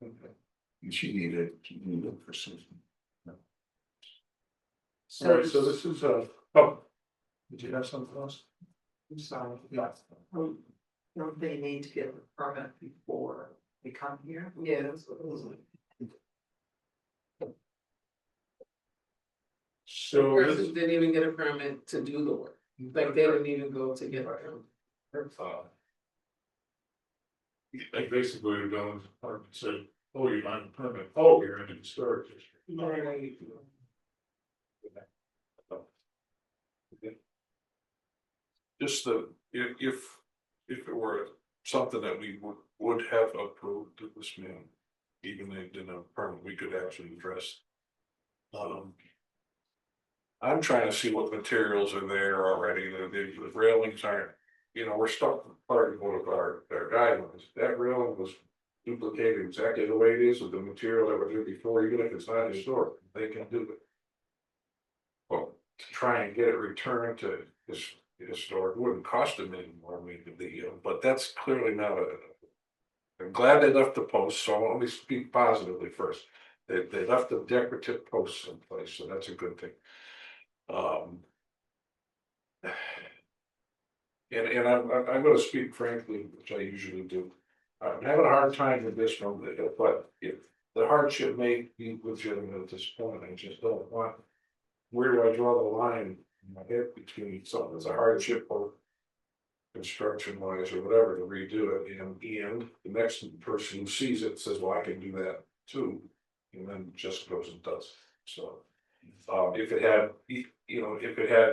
And she needed for something. All right, so this is oh, did you have something else? I'm sorry. Yeah. Don't they need to get a permit before they come here? Yeah, that's what it was. So this, Person didn't even get a permit to do the work, like they didn't even go to get a permit. like basically we're going, or said, oh, you're not in permit, oh, you're in a storage district. Right. Just if it were something that we would have approved to this man, even if it didn't have a permit, we could actually address. I'm trying to see what materials are there already, the railings aren't, we're stuck with part of one of our guidelines, that railing was duplicated exactly the way it is with the material that was there before, even if it's not historic, they can do it. Well, to try and get it returned to historic wouldn't cost them any more, maybe, but that's clearly not I'm glad they left the posts, so let me speak positively first. They left the decorative posts in place, so that's a good thing. And I'm gonna speak frankly, which I usually do. I'm having a hard time with this one, but if the hardship may be legitimate at this point, I just don't want. Where do I draw the line in my head between something that's a hardship or construction wise or whatever to redo it, and the next person who sees it says, well, I can do that too, and then just goes and does. So, if it had, even if it had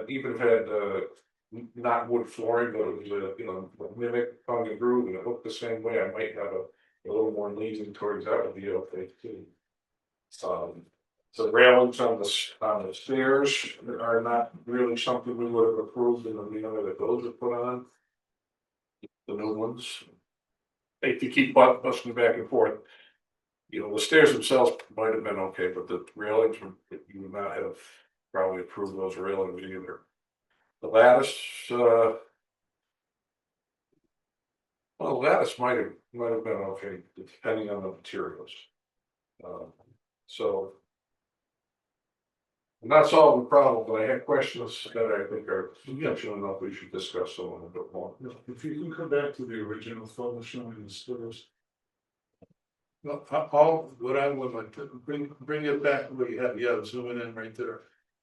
not wood flooring, but it was mimic tongue and groove, and it looked the same way, I might have a little more leaning towards that would be okay too. The railings on the stairs are not really something we would have approved in that those are put on. The new ones. If you keep busting back and forth. The stairs themselves might have been okay, but the railings, you would not have probably approved those railings either. The lattice, the lattice might have been okay, depending on the materials. So. I'm not solving the problem, but I have questions that I think are substantial enough, we should discuss them a little bit more. If you can come back to the original photo showing the stairs. Well, what I would like to bring it back where you have, zooming in right there.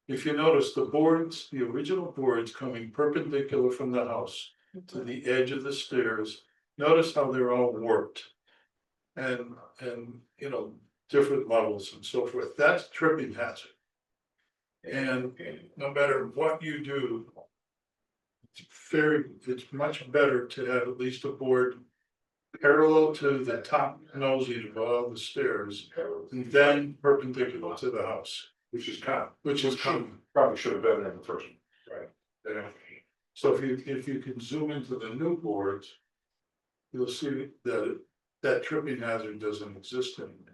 If you notice the boards, the original boards coming perpendicular from the house to the edge of the stairs, notice how they're all warped. And different levels and so forth, that's tripping hazard. And no matter what you do, it's much better to have at least a board parallel to the top nosing of all the stairs, and then perpendicular to the house. Which is common. Probably should have been there in the first one. Right. Yeah. So if you can zoom into the new boards, you'll see that tripping hazard doesn't exist anymore.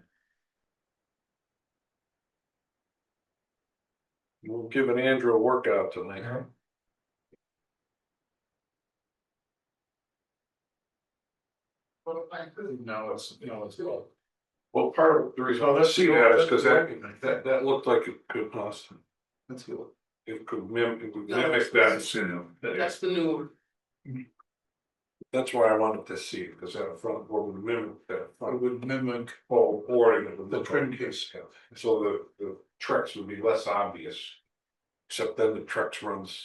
We'll give an Andrew a workout tonight. No, it's all. Well, part of the reason I see that is because that looked like it could cost. Let's see. It could mimic that. That's the new one. That's why I wanted to see it, because that front board would mimic that. It would mimic Whole boarding of the trim case. So the Trex would be less obvious. Except then the Trex runs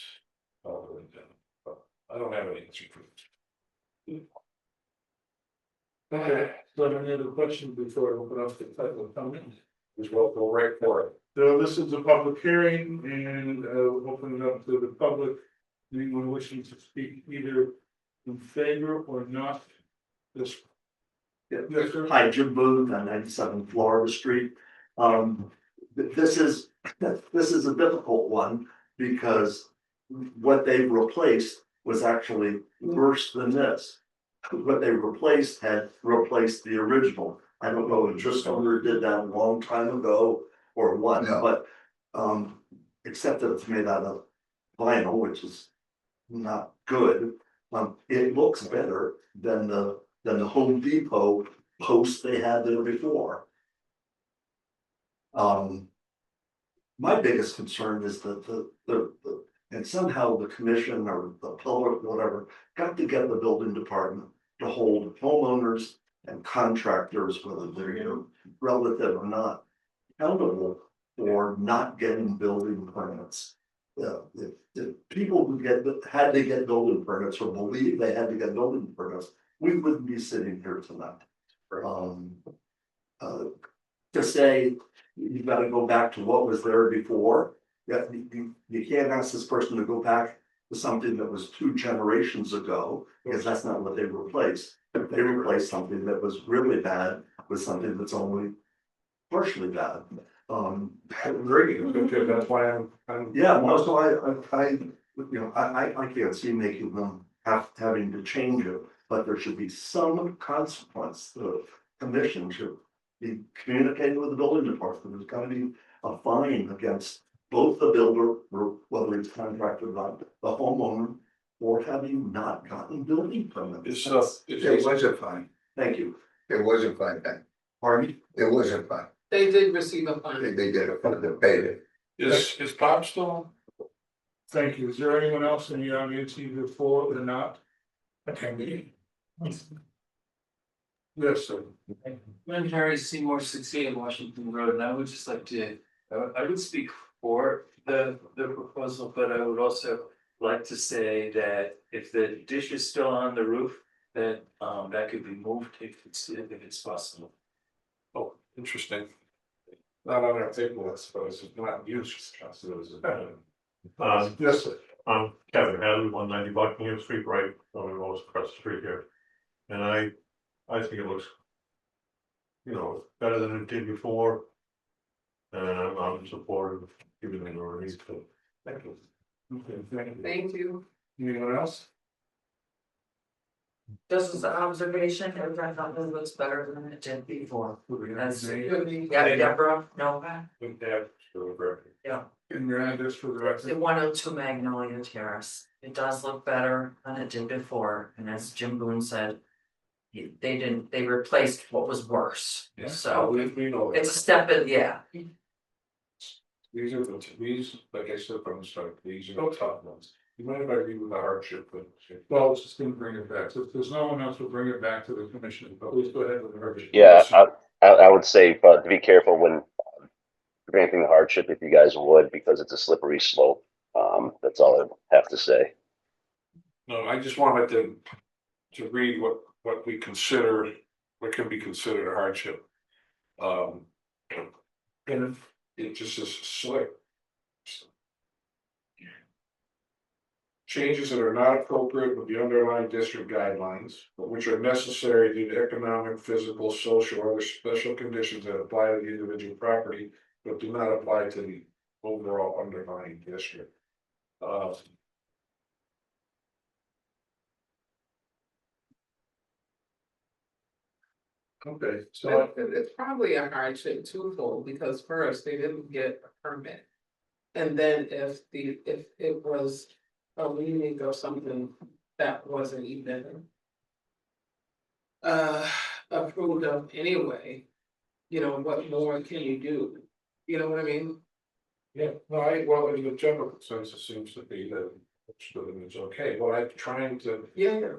But I don't have any answer for this. Okay, so any other questions before I open up the public comment? Just go right for it. So this is a public hearing and open it up to the public. Anyone wishing to speak either in favor or not? This. Yeah. Yes, sir. Hi, Jim Booth on 97 Florida Street. This is a difficult one because what they replaced was actually worse than this. What they replaced had replaced the original. I don't know if just owner did that a long time ago or what, No. but except that it's made out of vinyl, which is not good. It looks better than the Home Depot post they had there before. My biggest concern is that and somehow the commission or the public, whatever, got to get the building department to hold homeowners and contractors, whether they're relative or not, accountable for not getting building permits. If people would had to get building permits or believe they had to get building permits, we wouldn't be sitting here tonight. To say you've got to go back to what was there before, you can't ask this person to go back to something that was 2 generations ago, because that's not what they replaced. They replaced something that was really bad with something that's only partially bad. I agree, that's why I'm. Yeah, no, so I can't see making them having to change it, but there should be some consequence. The commission should be communicating with the building department. There's gotta be a fine against both the builder, or whether it's contracted by the homeowner, for having not gotten building permits. It wasn't fine. Thank you. It wasn't fine then. Pardon? It wasn't fine. They did receive a fine. They did it, they paid it. Is Bob still? Thank you. Is there anyone else in the audience either for or not? Okay. Yes, sir. I'm Harry Seymour, 68 Washington Road, and I would just like to, I would speak for the proposal, but I would also like to say that if the dish is still on the roof, that that could be moved if it's possible. Oh, interesting. Not on our table, I suppose, it's not used. Yes, sir. I'm Kevin Hadley, 190 Buckingham Street, right on the road across the street here. And I think it looks, better than it did before. And I'm supportive of giving it a release. So thank you. Okay, thank you. Thank you. Anyone else? Just as an observation, I thought it looks better than it did before. That's, Good. yeah, Deborah, no, In your address for the the record. 102 Magnolia Terrace. It does look better than it did before, and as Jim Boone said, they replaced what was worse. Yeah. So We know that. it's a step in, yeah. These, like I said from the start, these are the top ones. You might have agreed with the hardship, but. Well, I was just gonna bring it back. So if there's no one else, we'll bring it back to the commission, but please go ahead with the hardship. Yeah, I would say, but to be careful when granting the hardship, if you guys would, because it's a slippery slope. That's all I have to say. No, I just wanted to read what we consider, what can be considered a hardship. And it just is slick. Changes that are not appropriate with the underlying district guidelines, but which are necessary due to economic, physical, social, or other special conditions that apply to the individual property, but do not apply to the overall underlying district. Okay, so So it's probably a hardship twofold, because first, they didn't get a permit. And then if it was a meeting or something that wasn't even. Approved of anyway, what more can you do? You know what I mean? Yeah, no, well, the general consensus seems to be that it's okay. What I'm trying to Yeah,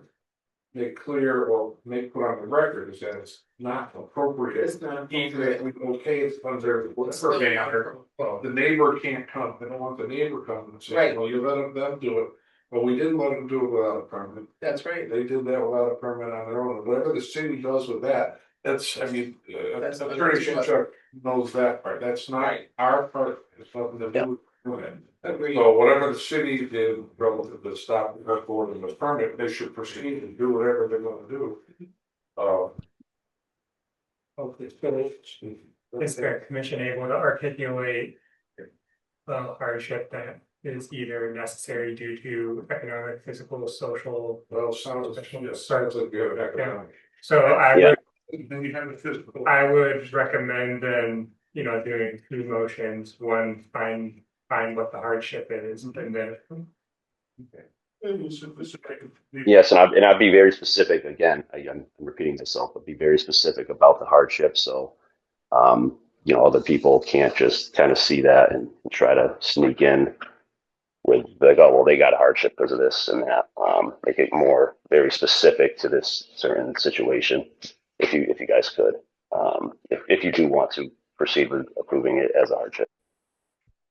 make clear or put on the record is that it's not appropriate. it's not. Even if we okay, it's under whatever banner, well, the neighbor can't come, they don't want the neighbor coming and say, Right. well, you let them do it. But we didn't let them do it without a permit. That's right. They did that without a permit on their own. Whatever the city does with that, that's, I mean, That's Attorney what- Shuchuk knows that part. That's not our part. It's nothing to do with it. Agreed. So whatever the city did relative to stop the board and the permit, they should proceed and do whatever they're gonna do. Okay, so is the commission able to articulate the hardship that is either necessary due to economic, physical, social? Well, sounds like we have economic. So I Yeah. would, Then you have a physical. I would recommend then, doing two motions, one, find what the hardship is, and then. Yes, and I'd be very specific again. I'm repeating myself, but be very specific about the hardship. So, other people can't just kind of see that and try to sneak in with like, oh, well, they got a hardship because of this and that. Make it more very specific to this certain situation, if you guys could, if you do want to proceed with approving it as a hardship.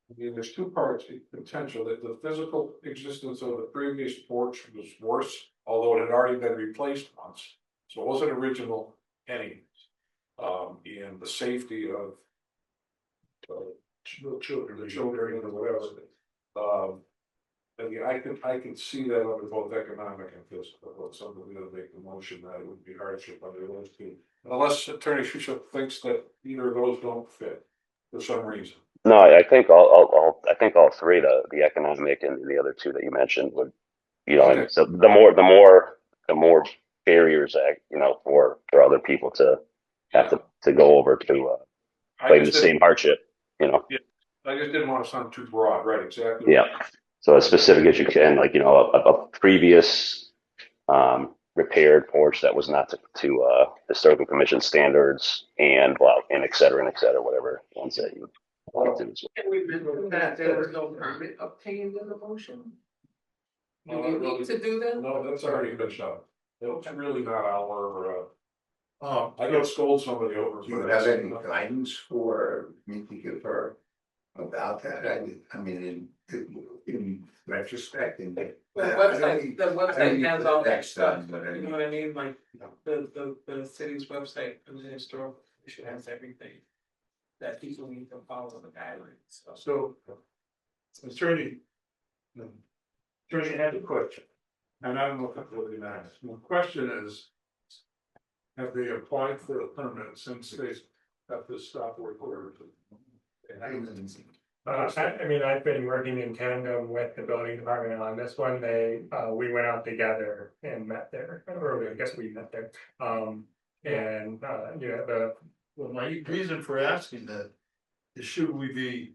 I mean, there's two parts, potential, that the physical existence of the previous porch was worse, although it had already been replaced once. So it wasn't original anyways. And the safety of the children or whatever. Again, I can see that under both economic and physical, but somebody to make the motion that it would be hardship under those two. Unless Attorney Shushuk thinks that either of those don't fit for some reason. No, I think all three, the economic and the other two that you mentioned would, Okay. and so the more barriers, for other people to have to go over to claim the same hardship, I just didn't want to sound too broad, right, exactly. Yeah. So as specific as you can, like, a previous, repaired porch that was not to historical commission standards and et cetera, whatever ones that you want to do. Can we mention that there was no permit obtained in the motion? Do you need to do that? No, that's already been done. It's really not our, Oh, I gotta scold somebody over. do you have any guidance for me to give her about that? I mean, in retrospect, and The website has all that stuff, but you know what I mean, like, the city's website, and the historical commission has everything. That people need to follow the guidelines, so. So, attorney. Attorney had a question, and I don't know if it's really nice. My question is. Have they applied for a permit since they got this stop work order? I've been working in tandem with the building department on this one. We went out together and met there, or I guess we met there. Well, my reason for asking that is, should we be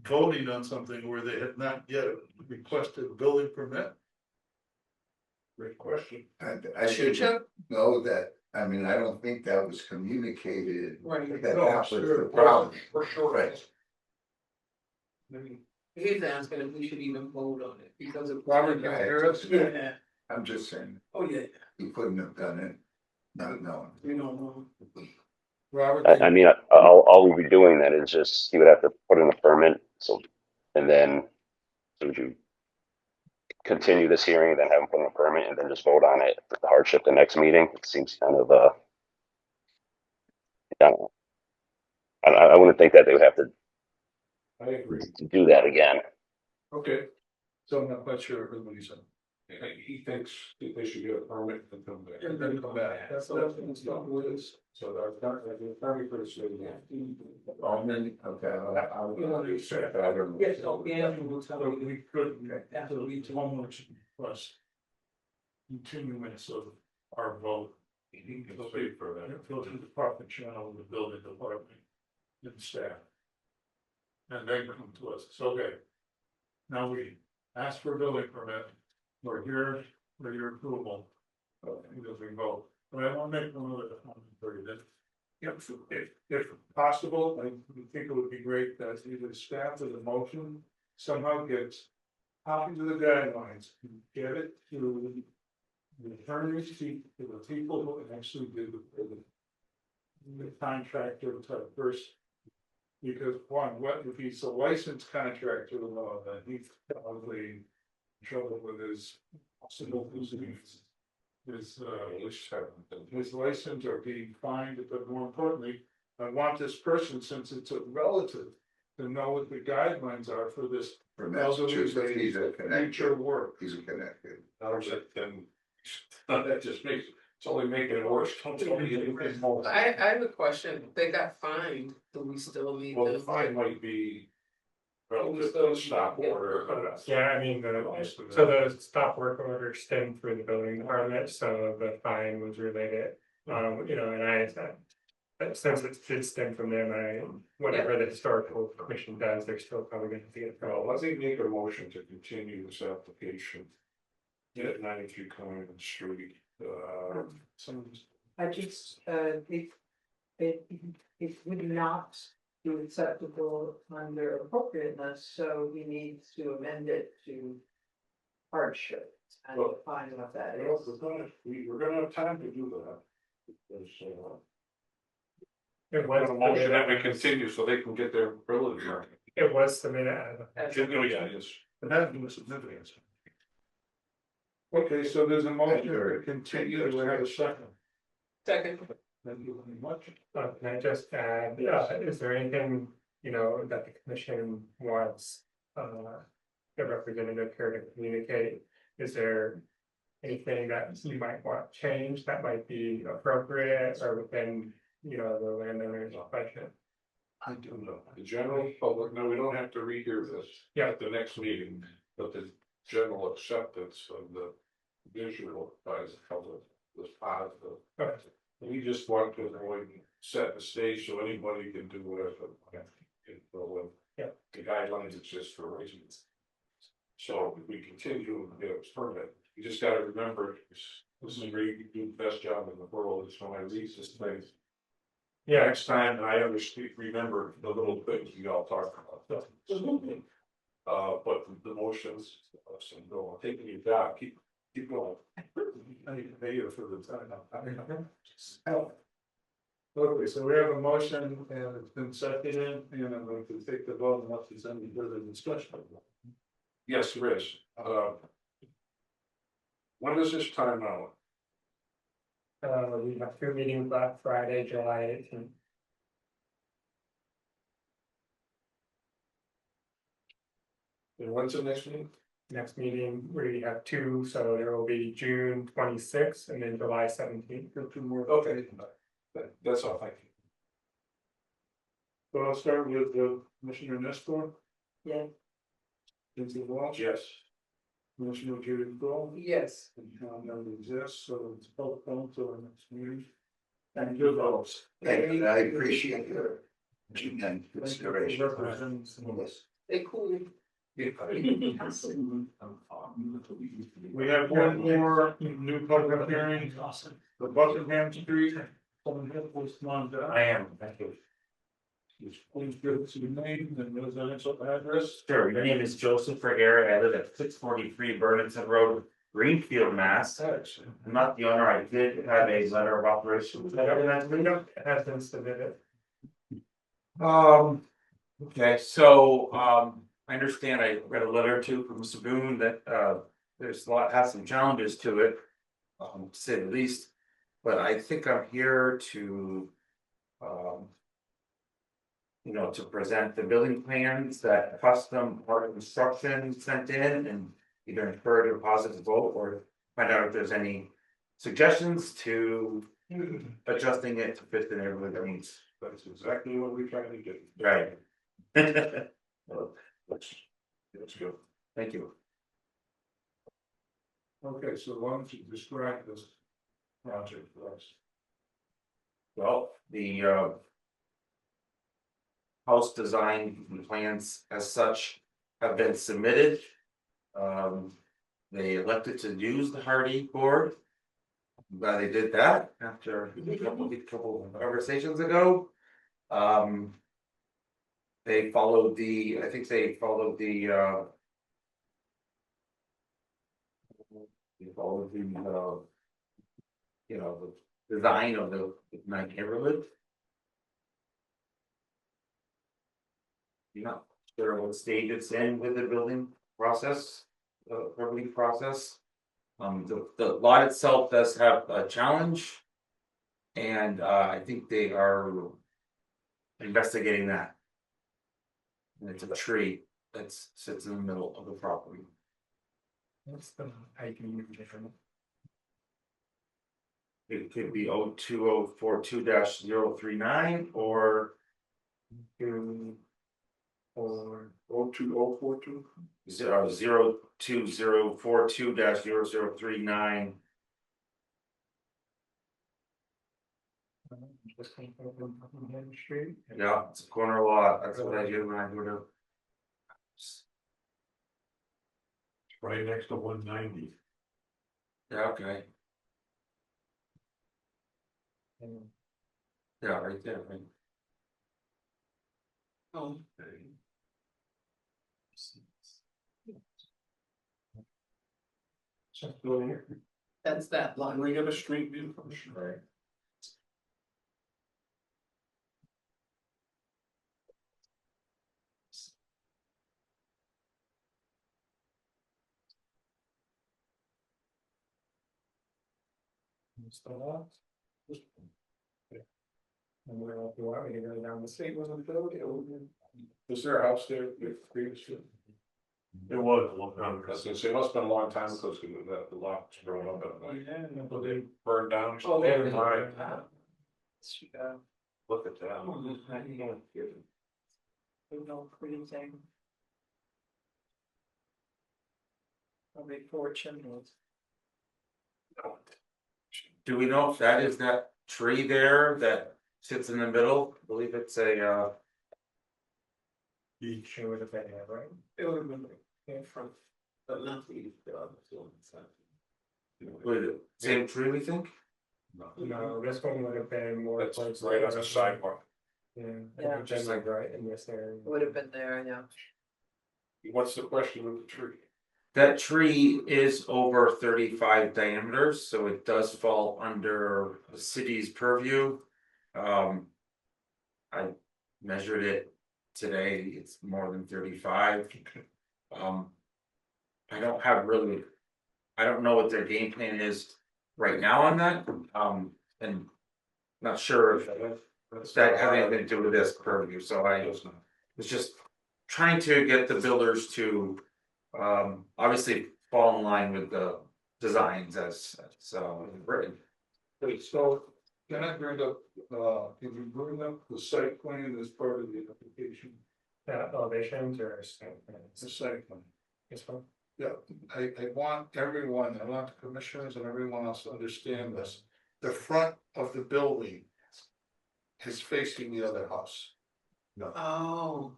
voting on something where they have not yet requested a building permit? Great question. I should know that, I mean, I don't think that was communicated. Right. That No, was sure. the problem. For sure. Right. He's asking if we should even vote on it, because of. Robert, can I hear us? Yeah, I'm just saying, oh, yeah, you couldn't have done it, not knowing. we don't know. Robert. I mean, all we'd be doing then is just, you would have to put in a permit, so, and then, would you continue this hearing, then have them put in a permit, and then just vote on it, the hardship the next meeting? It seems kind of, I don't know. I wouldn't think that they would have to I agree. do that again. Okay. So I'm not quite sure what he said. He thinks that they should get a permit and come back. And then come back. That's what it's. So the attorney for the city. Oh, then, okay, I would say that, I don't know. Yes, so, yeah, we'll tell So you. we could, Absolutely. so one more plus. Continuance of our vote. He can speak for that. Go to the department channel, the building department and staff. And they come to us, it's okay. Now we ask for a building permit, we're here for your approval. Because we vote, but I want to make one other comment for you then. If possible, I think it would be great that either staff or the motion somehow gets copies of the guidelines, and get it to the attorneys, to the people who actually did the contractor type first. Because what if he's a licensed contractor, then he's probably trouble with his. His license or being fined, but more importantly, I want this person, since it's a relative, to know what the guidelines are for this. From Massachusetts, he's a Future connected, work. he's a connected. Then that just makes, it's only making it worse. Don't tell me anything more. I have a question, they got fined, do we still need Well, the them? fine might be. Relative to the stop order. Yeah, I mean, so the stop work order stemmed through the building department, so the fine was related. You know, and I said, since it did stem from them, whatever the historical commission does, they're still probably gonna have to get. Well, let me make a motion to continue this application. At 93 Common Street, some. I just, it would not be acceptable under appropriateness, so he needs to amend it to hardship and Well, define what that Well, is. we're gonna have time to do that. Because, It was. a motion that we continue so they can get their ability. It was submitted as a. Oh, yeah, yes. It has been significant. Okay, so there's a motion to continue, do we have a second? Second, Thank you very much. Can I just add, is there anything, you know, that the commission wants, the representative here to communicate? Is there anything that you might want changed that might be appropriate or within, you know, the landowner's budget? I do know. The general public, no, we don't have to rehear this. Yeah. At the next meeting, but the general acceptance of the visual by the public was positive. Okay. We just want to avoid set the stage so anybody can do whatever. Yeah. The guidelines exist for reasons. So if we continue to get a permit, you just gotta remember, this is where you do the best job in the world, is when I leave this place. Yeah, Next time I understand, remember the little things we all talked about. But the motions, so go, taking your job, keep going. I need to pay you for the time. Okay, so we have a motion and it's been seconded, and I'm going to take the vote unless there's any further discussion. Yes, there is. When is this time out? we have 2 meetings left, Friday, July 18th. And when's the next meeting? Next meeting, we have 2, so there will be June 26th and then July 17th. Got 2 more. Okay, that's all, thank you. So I'll start with Commissioner Nestor. Yeah. Lindsay Walsh. Yes. Commissioner Judy Gold. yes, And John members yes, so it's both on to our next meeting. And your votes. Thank you, I appreciate your consideration. Represents- they cool. We have one more new public hearing, the Buckingham Street. I am, thank you. Please give us your name and residential address. Sure, my name is Joseph Vergara, I live at 643 Burlington Road, Greenfield, Mass. Excellent. I'm not the owner, I did have a letter of operation. It has been submitted. Okay, so, I understand I read a letter or two from Mr. Boone that, there's has some challenges to it. To say the least, but I think I'm here to, you know, to present the building plans that custom part of construction sent in and either encourage a positive vote or find out if there's any suggestions to adjusting it to fit the neighborhood needs. That's exactly what we're trying to do. Right. Well, let's go. Thank you. Okay, so why don't you describe this project for us? Well, the house design plans as such have been submitted. They elected to use the Hardy board. I'm glad they did that after a couple of conversations ago. They followed the, I think they followed the you know, the design of the neighborhood. You're not sure what stage it's in with the building process. permitting process. The lot itself does have a challenge. And I think they are investigating that. And it's a tree that sits in the middle of the property. What's the height measurement? It could be 02042-039 or Or 02042. 02042-0039. just came from Buckingham Street. Yeah, it's a corner lot. That's what I do when I go to. Right next to 190. Yeah, okay. Yeah, right there, right. Oh, Just go here. that's that line. We get a street view from the street. And we're like, you want me to go down the street, wasn't it? Was there a house there previously? It was a long time I ago. was gonna say, it must have been a long time ago, because the lot's grown up at night. Yeah. But they burned down. Oh, there it is. Right. Look at that. Probably fortune was. Do we know if that is that tree there that sits in the middle? I believe it's a Each would have been there, right? It would have been in front, but not the other side. same tree, we think? No, this one would have been more. That's towards right on the sidewalk. Yeah. Yeah. Just like right in this area. Would have been there, yeah. What's the question with the tree? That tree is over 35 diameters, so it does fall under the city's purview. I measured it today, it's more than 35. I don't have really, I don't know what their game plan is right now on that, and not sure if that had anything to do with this purview, so I was just trying to get the builders to obviously fall in line with the designs as written. Okay, so can I bring up, can you bring up the site plan as part of the application? Elevations or. The site plan. This one. Yeah, I want everyone, I want the commissioners and everyone else to understand this. The front of the building is facing the other house. Oh,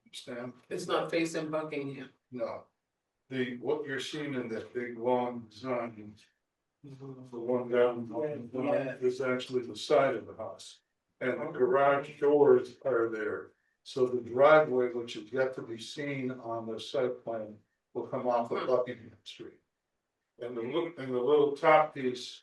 Understand? it's not facing Buckingham. No. What you're seeing in this big long design. The one down, is actually the side of the house. And the garage doors are there. So the driveway, which is yet to be seen on the site plan, will come off of Buckingham Street. And the little top piece.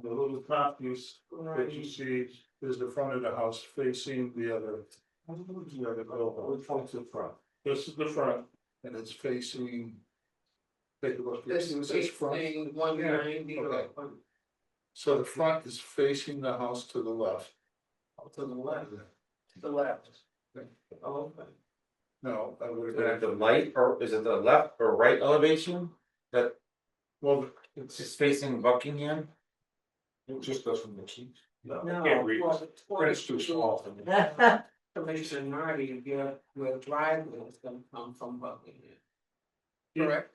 The little top piece that you see is the front of the house facing the other. building. Which one's the front? This is the front, and it's facing. Take a look. This This is is front. facing 190 Okay. So the front is facing the house to the left. to the left. To the left. Oh, okay. No, I would Is it have. the light or is it the left or right elevation that Well, it's just facing Buckingham? It just doesn't make sense. No, Can't read. well, it's Print's too small for me. Commissioner Marty, your driveway is gonna come from Buckingham. Correct?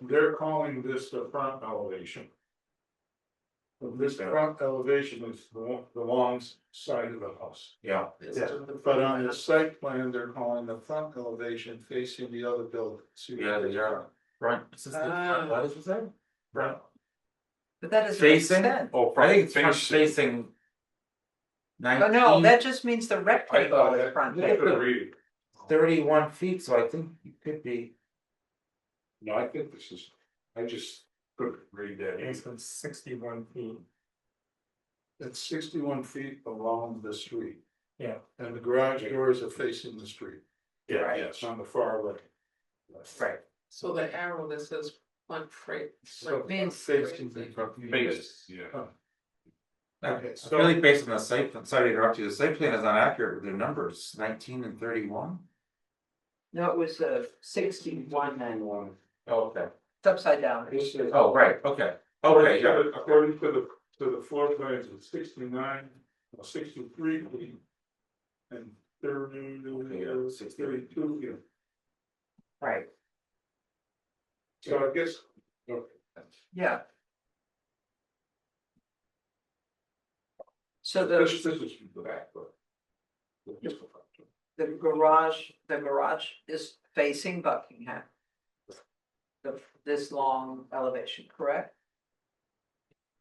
they're calling this the front elevation. This front elevation is the long side of the house. Yeah. But on the site plan, they're calling the front elevation facing the other building. See Yeah, they are. Front, is this the front, what is it? Front. But that doesn't Facing? extend. Oh, I think it's front facing. Oh, no, 19, that just means the rectangle is front. I could read it. 31 feet, so I think it could be. No, I think this is, I just couldn't read that. It's 61 feet. It's 61 feet along the street. Yeah. And the garage doors are facing the street. Yeah, It's on the far left. Right. So the arrow that says front frame. Means- Base, yeah. Okay, So really based on the site, plan. Sorry to interrupt you, the site plan is not accurate with the numbers, 19 and 31. No, it was 61 and Okay. it's upside down. Oh, right, okay, okay, yeah. According to the floor plans, it's 69, or 63 feet. And 32 feet. Right. So I guess, Yeah. So This the is the back, but. the garage is facing Buckingham. This long elevation, correct?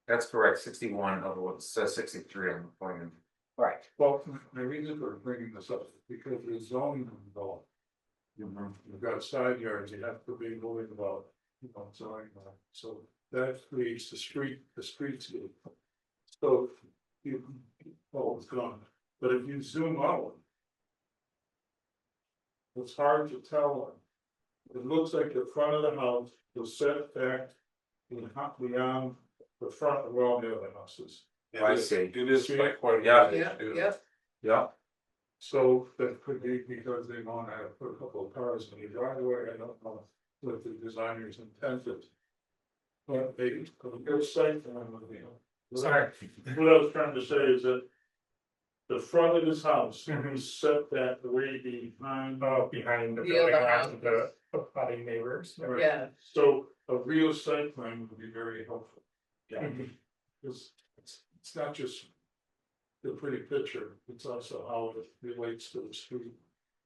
That's correct, 61 of what says 63 on the plan. Right. well, the reason for bringing this up is because the zoning involved. You've got side yards, you have to be moving about, zoning, so that creates the streets. So it's gone, but if you zoom out. It's hard to tell. It looks like the front of the house was set back beyond the front of all the other houses. I see. It is by quite. a Yeah. bit, Yeah. Yeah, So that could be because they want to put a couple of cars in the driveway, I don't know what the designers intended. But they, their site plan would be. Sorry. What I was trying to say is that. The front of this house is set back way behind. Behind the The building other lines of the abutting neighbors. Yeah. So a real site plan would be very helpful. Yeah. Because it's not just the pretty picture, it's also how it relates to the street,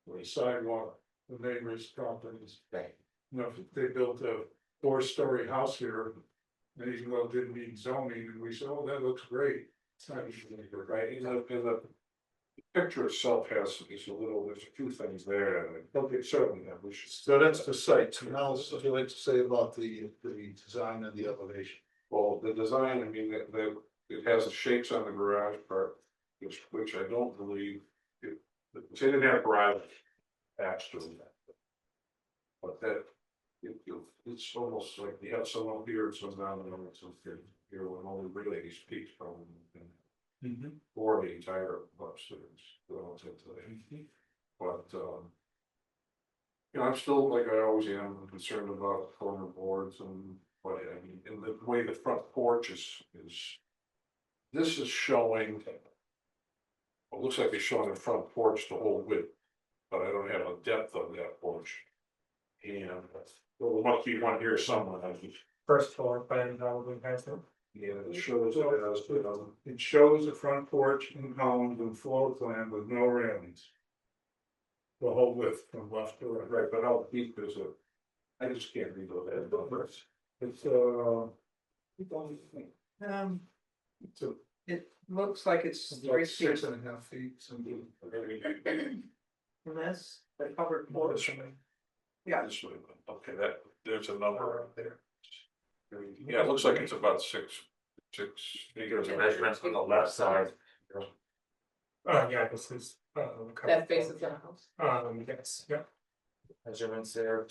or the sidewalk, the neighbors' properties. Right. If they built a 4-story house here, and even though it didn't need zoning, and we said, oh, that looks great. It's not usually good, Right, and the picture itself there's a few things there, and okay, certainly, yeah, we should. So that's the site. So now, what would you like to say about the design and the elevation? Well, the design, I mean, it has the shapes on the garage part, which I don't believe, they didn't have garage attached to that. But that, it's almost like you have some up here and some down there, and some here, when only really these peaks probably. Or the entire upstairs, relative to that. But, I'm still, like I always am, concerned about corner boards and what, I mean, and the way the front porch is. This is showing. It looks like they're showing the front porch the whole width, but I don't have a depth of that porch. And there must be one here somewhere, I think. First floor plan probably has it. Yeah, it shows it as, It shows the front porch and columns and floor plan with no railings. The whole width from left to right. right, but how deep is it? I just can't read those numbers. It's it's a It looks like it's it's 3 like feet 6.5 feet. Something. from this, the covered porch. Yeah. This way, okay, there's a number. Right there. Yeah, it looks like it's about six. there's a measurement on the left side. Yeah, this is. That faces the house. Yes, yeah. Measurements there.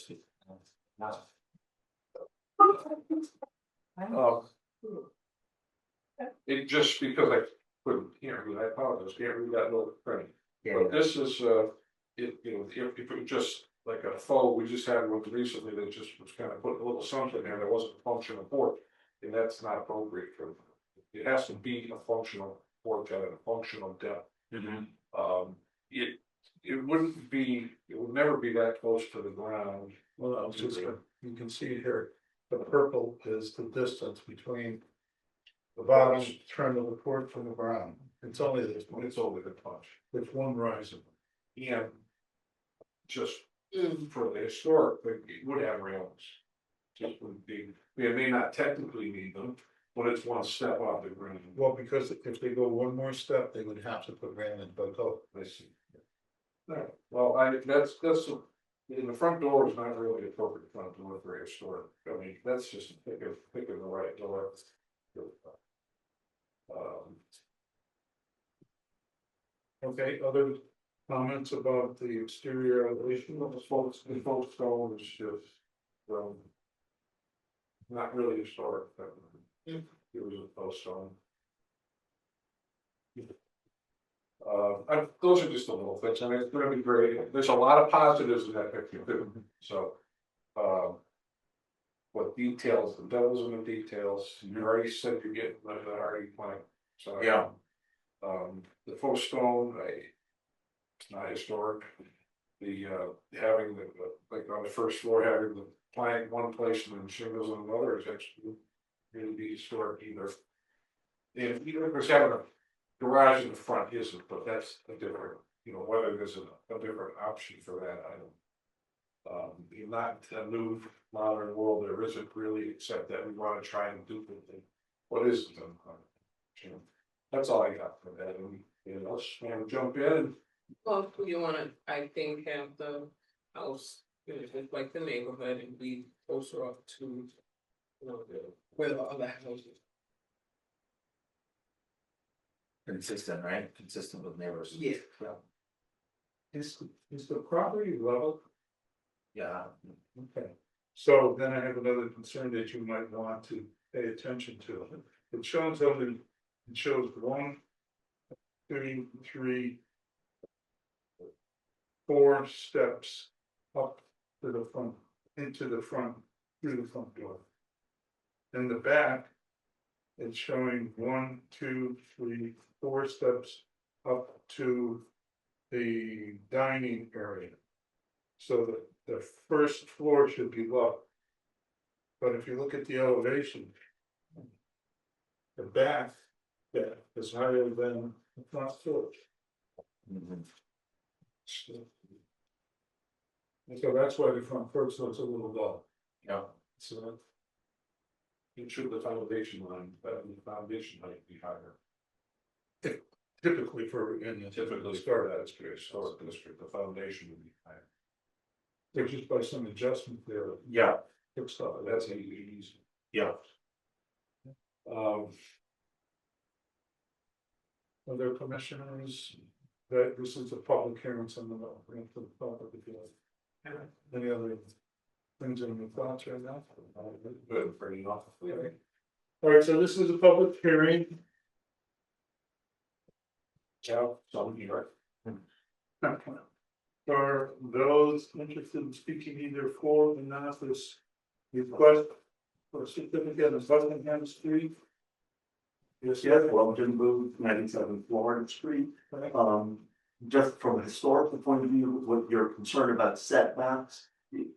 It just because I couldn't hear, I apologize, can't read that little print. But this is, if it was just like a faux, we just had one recently that just was kind of putting a little something there, that wasn't a functional porch. And that's not appropriate for, it has to be a functional porch at a functional depth. It wouldn't be, it would never be that close to the ground. Well, it's just, you can see here, the purple is the distance between the bottom trim of the porch from the ground. It's only this one. It's over the punch. It's one rising. And just for the historic, thing, it would have railings. Just wouldn't be, we may not technically need them, but it's one step off the ground. Well, because if they go one more step, they would have to put railings, but I see. Alright, well, that's, in the front door is not really appropriate front door for a historic, I mean, that's just pick of the right door. Okay, other comments about the exterior elevation? The folks stone is just, Not really historic, but it was a post stone. Those are just the little things, I mean, it's gonna be great, there's a lot of positives in that picture too, so. What details, the devil's in the details, you already said you're getting the already plan, so. Yeah. The faux stone, it's not historic. The, having like on the first floor, having the plank one place and then shingles on another is actually really be historic either. And even if there's having a garage in the front isn't, but that's a different, whether there's a different option for that, I don't. Not a new modern world, there isn't really, except that we want to try and duplicate what is done. That's all I got for that, and let's jump in. Well, you wanna, I think, have the house, just like the neighborhood and be closer up to. Where the other houses. Consistent, right? Consistent with neighbors. Yeah. Is the property level? Yeah. Okay, so then I have another concern that you might want to pay attention to. It shows only, it shows 1, 2, 3, 4 steps up to the front, into the front, through the front door. In the back, it's showing 1, 2, 3, 4 steps up to the dining area. So the first floor should be low. But if you look at the elevation, the back is higher than the front floor. And so that's why the front porch looks a little low. Yeah. So You should the foundation line, but the foundation might be higher. typically for in the Typically, start that historic district, the foundation would be higher. there's just by some adjustment there. Yeah. Fixed up. That's easy. Yeah. Other commissioners, that this is a public hearing, so I'm gonna bring it to the public if you like. Any other things in your thoughts right now? Good, pretty enough. All right, so this is a public hearing. Yeah, so you're right. For those interested in speaking either for or not this request for a certificate of Buckingham Street. Yes, Yes, Wellington Booth, 97 Florida Street. Just from a historical point of view, what you're concerned about setbacks,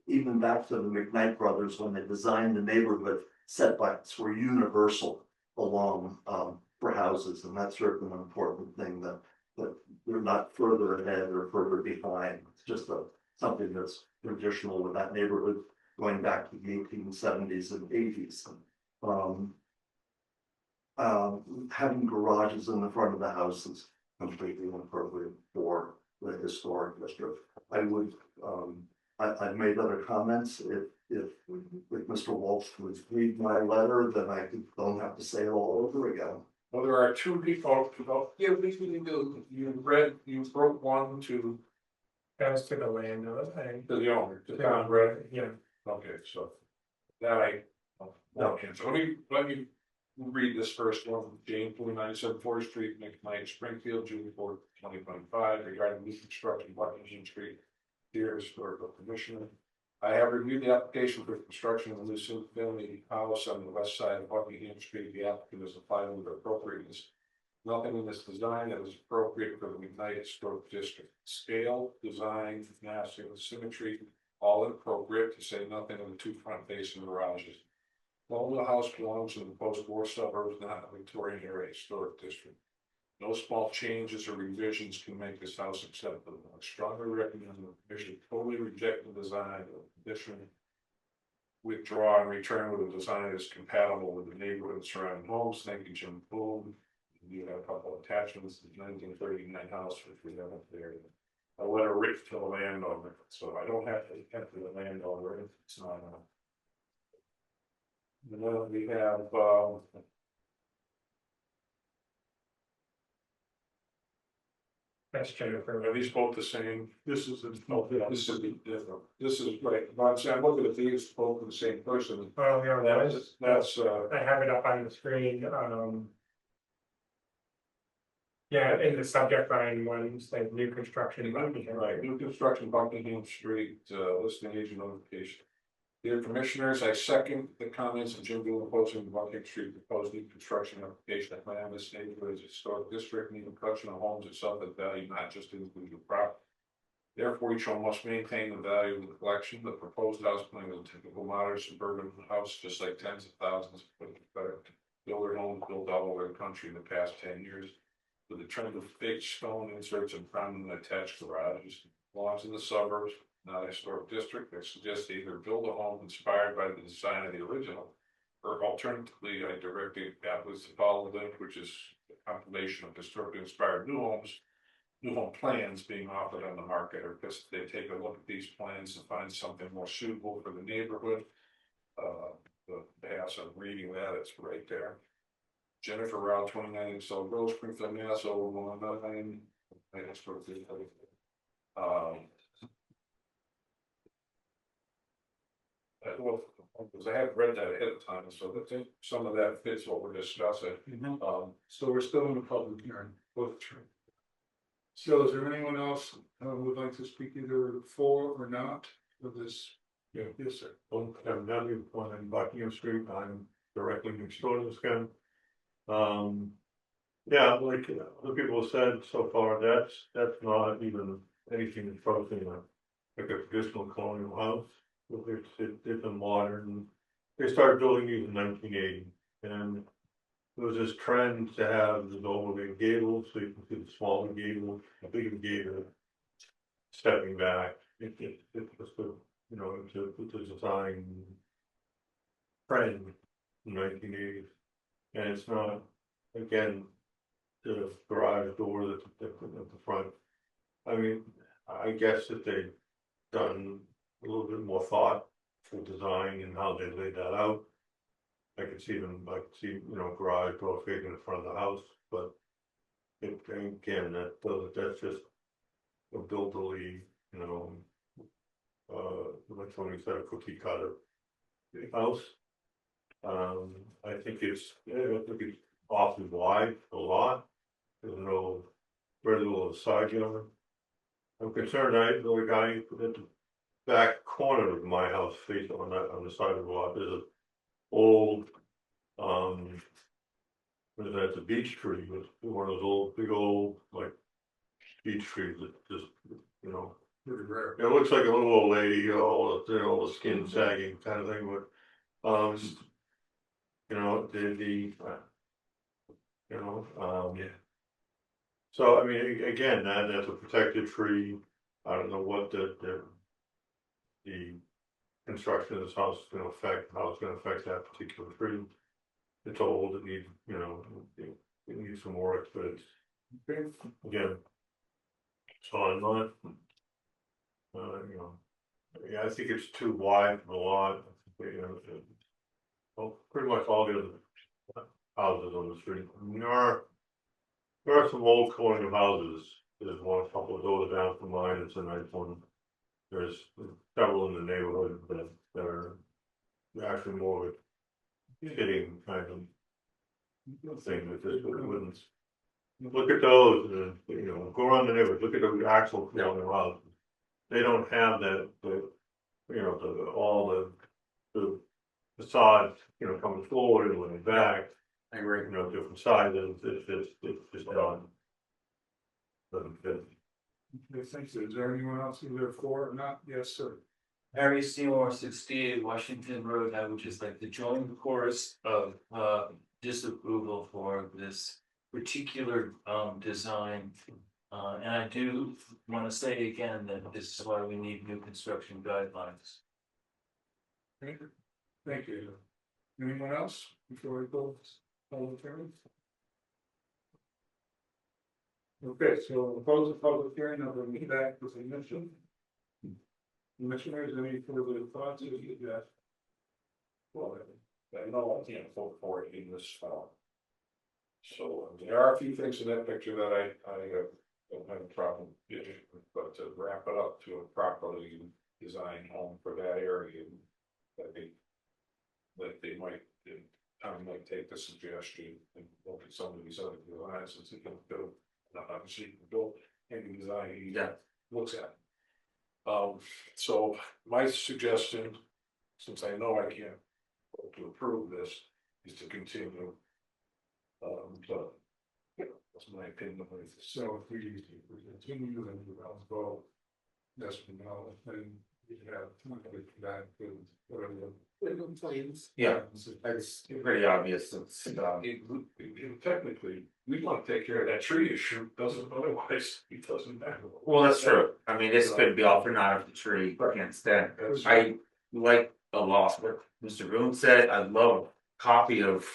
even back to the McKnight brothers, when they designed the neighborhood, setbacks were universal along for houses, and that's certainly an important thing that they're not further ahead or further behind. It's just something that's traditional with that neighborhood going back to the 1870s and 80s. Having garages in the front of the house is completely inappropriate for the historic district. I would, I've made other comments. If Mr. Walsh would read my letter, then I don't have to say it all over again. Well, there are two people, Yeah, we can do. you broke one to As to the land, I. the owner, to town, right? Yeah. Okay, so that I won't answer. Let me read this first one. James 97 4th Street, McKnight, Springfield, June 4th, 2025, regarding new construction, Buckingham Street. Dear Historical Commissioner, I have reviewed the application for construction of a new single-family house on the west side of Buckingham Street. The applicant is applying with appropriateness. Nothing in this design that is appropriate for the McKnight Historic District. Scale, design, massing, symmetry, all inappropriate, to say nothing of the two front-facing garages. Although the house belongs in the post-war suburbs, not the Victorian area historic district. No small changes or revisions can make this house acceptable. I strongly recommend the commission totally reject the design of condition. Withdraw and return with a design that is compatible with the neighborhood and surrounding homes. Thank you, Jim Boone. You have a couple of attachments, the 1939 house, which we have up there. A letter written to the landowner, so I don't have to enter the landowner if it's not on. And then we have, That's Jennifer. Are these both the same? This is a. Oh, yeah, this is different. This is right, but I'm saying, I'm looking at these both the same person. Oh, yeah, That's, I have it up on the screen, yeah, in the subject line, one said new construction. right, new construction Buckingham Street, listing agent notification. Dear Commissioners, I second the comments of Jim Doolin opposing the Buckingham Street proposed new construction application at Miami neighborhood as a historic district, needing construction of homes itself at value, not just individual property. Therefore, each home must maintain the value of the collection. The proposed house plan is a typical modern suburban house, just like tens of thousands of builder homes built all over the country in the past 10 years. With a trend of fake stone inserts and prominent attached garages, belongs in the suburbs, not a historic district. I suggest either build a home inspired by the design of the original, or alternatively, I directed applicants to follow the link, which is a compilation of historically inspired new home plans being offered on the market, or because they take a look at these plans and find something more suitable for the neighborhood. The house, I'm reading that, it's right there. Jennifer Route 29 so Rose Springfield, Mass. 019. That's for the well, because I haven't read that ahead of time, so I think some of that fits what we're discussing. So we're still in the public hearing. So is there anyone else who would like to speak either for or not for this? Yeah. Yes, sir. Well, I'm not even on Buckingham Street, I'm directly next door to this guy. Yeah, like the people have said so far, that's not even anything approaching like a traditional colonial house. It's a modern, they started building these in 1980, and there was this trend to have the overwing gables, so you can see the smaller gable, a bigger gable stepping back. It was the, you know, it's a design trend in 1980s, and it's not, again, the garage door that's at the front. I mean, I guess that they've done a little bit more thought for design and how they laid that out. I could see, you know, garage door facing the front of the house, but again, that's just a builderly, you know, like somebody said, a cookie cutter house. I think it's awfully wide, a lot. There's very little of the side yard. I'm concerned, the guy at the back corner of my house, facing on the side of the lot, there's an old, that's a beech tree, with one of those old, big old, like, beech trees that just, you know, Pretty rare. it looks like a little old lady, all the skin sagging kind of thing, but, you know, yeah. So, I mean, again, that's a protected tree. I don't know what the construction of this house is gonna affect, how it's gonna affect that particular tree. It's old, it needs, you know, it needs some work, but it's, again, so I'm not, you know, yeah, I think it's too wide for the lot, you know, well, pretty much all the other houses on the street. I mean, there are some old colonial houses. There's one, a couple of those down from mine. It's a nice one. There's several in the neighborhood that are actually more of a fitting kind of thing that this wouldn't. Look at those, you know, go around the neighborhood. Look at the actual colonial houses. They don't have that, you know, all the facade, you know, coming forward and looking back. I agree. You know, different sizes, it's just done. Doesn't fit. Okay, thanks. Is there anyone else either for or not? Yes, sir. Harry Seymour, 68 Washington Road. I would just like to join the chorus of disapproval for this particular design. And I do want to say again that this is why we need new construction guidelines. Thank you. Anyone else before we go? Public hearing? Okay, so we'll close the public hearing. I'll bring it back to the mission. Commissioners, any further thoughts? Yes. Well, I know I can't vote for it in this. So there are a few things in that picture that I don't have a problem, but to wrap it up to a properly designed home for that area. I think that they might, I might take the suggestion and look at some of these other designs, since it can build, not obviously you can build any design he looks at. So my suggestion, since I know I can't vote to approve this, is to continue. So, that's my opinion on it. So if we continue and I'll go. Yes, we know, and we have that with whatever. Plans. Yeah, it's pretty obvious, it's, Technically, we want to take care of that tree issue, doesn't, otherwise, it doesn't matter. well, that's true, I mean, this could be all for naught if the tree can't stand. That's- I like a lot what Mr. Boone said, I love a copy of.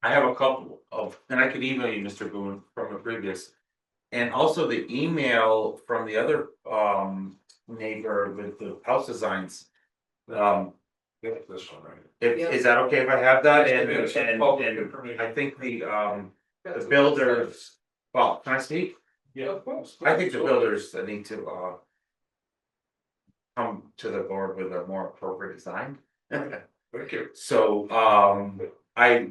I have a couple of, and I could email you, Mr. Boone, from a previous. And also the email from the other neighbor with the house designs. Yeah, this one, right? Is that okay if I have that? Yes, And public information. I think the builders, well, can I speak? Yeah, of course. I think the builders need to come to the board with a more appropriate design. Thank you. So I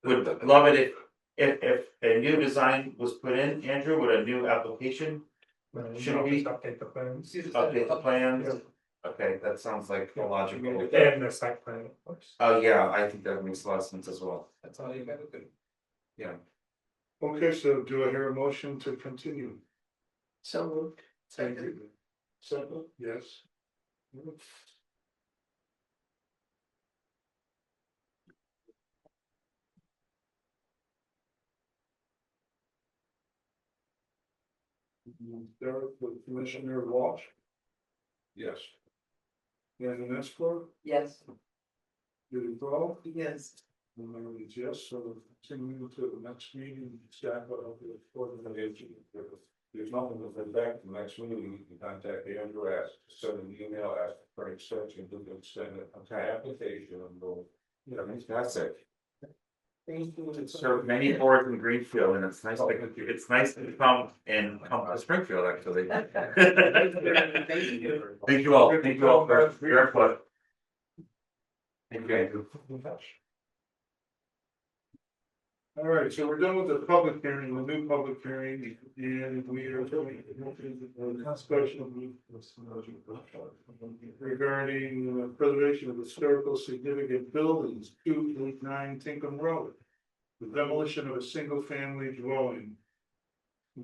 would love it if a new design was put in, Andrew, with a new application. Should we Update the plans. update the plans? Okay, that sounds like a logical. And the site plan, of course. Oh, yeah, I think that makes a lot of sense as well. That's all you gotta do. Yeah. Okay, so do I hear a motion to continue? So moved. Thank you. Second, yes. Derek, with Commissioner Walsh, Yes. and an escort, Yes. did it go? Yes. And I read yes, so we'll continue to the next meeting, staff of the organization. There's nothing to bring back to the next meeting, you can contact Andrew, ask, send an email, ask for an extension, do the extended application and go. Yeah, that's it. Thank you. So many boards in Greenfield, and it's nice to come to Springfield, actually. Thank you. Thank you all for your input. Thank you. All right, so we're done with the public hearing, the new public hearing, and we are going to special regarding preservation of historical significant buildings, 289 Tinkham Road. The demolition of a single family dwelling.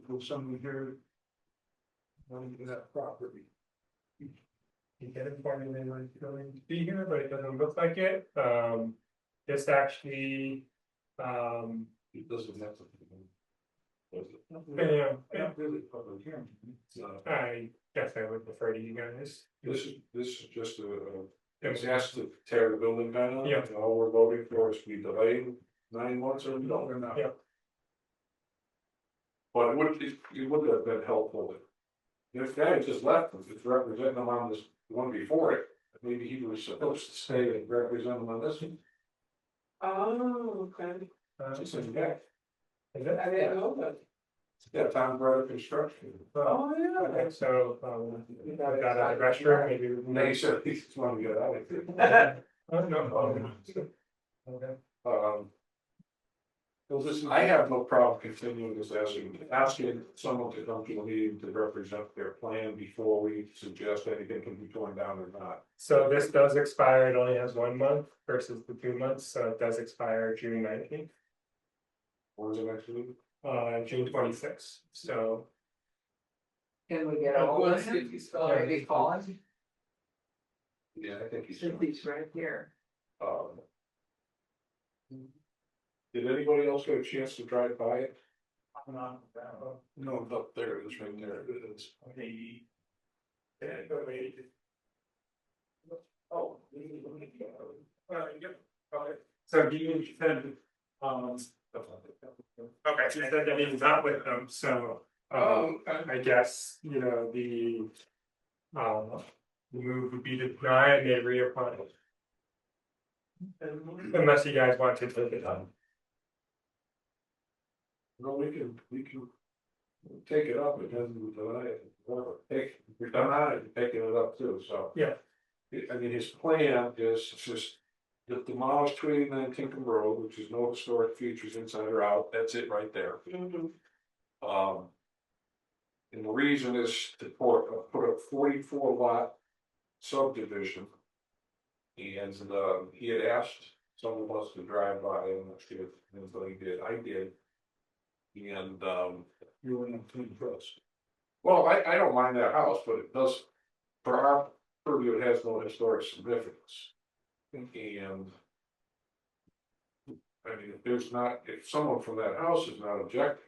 Will someone here on that property? You get informed they might going to be here, but it doesn't look like it. It's actually, It doesn't have to. yeah, Really public hearing. I guess I would defer to you guys. This is just it's asked to tear the building down. Yeah. All we're voting for is we delay 9 months or no, or not. Yeah. But it would have been helpful if guy just left, if representing them on this one before it, maybe he was supposed to stay and represent them on this one. Oh, okay. Just in fact, I didn't know that. yeah, Tom Brother Construction. Oh, yeah. Okay, so, we got a restroom, maybe. And they said he just wanted to get out of here. Oh, no. Okay. Well, listen, I have no problem continuing this, asking someone to come to a meeting to represent their plan before we suggest anything can be torn down or not. So this does expire, it only has 1 month versus the 2 months, so it does expire June 19th, When's the next meeting? June 26th, so. Can we get a hold of him? Maybe call him, Yeah, I think he's. since he's right here. Did anybody else get a chance to drive by it? No, No, up there, it's right there, it is. Oh. So you said, okay, so you said that he's not with them, so, I guess, you know, the move would be to deny and they reapply. Unless you guys want to take it on. No, we can, take it up, it doesn't deny it, whatever, if you're done on it, you're taking it up too, so. Yeah. I mean, his plan is just to demolish 289 Tinkham Road, which is no historic features inside or out, that's it right there. Um. And the reason is to put a 44 lot subdivision. And he had asked some of us to drive by and see if anybody did, I did. And You were in a clean trust. well, I don't mind that house, but it does, for our purview, it has no historic significance. And I mean, if someone from that house is not objecting,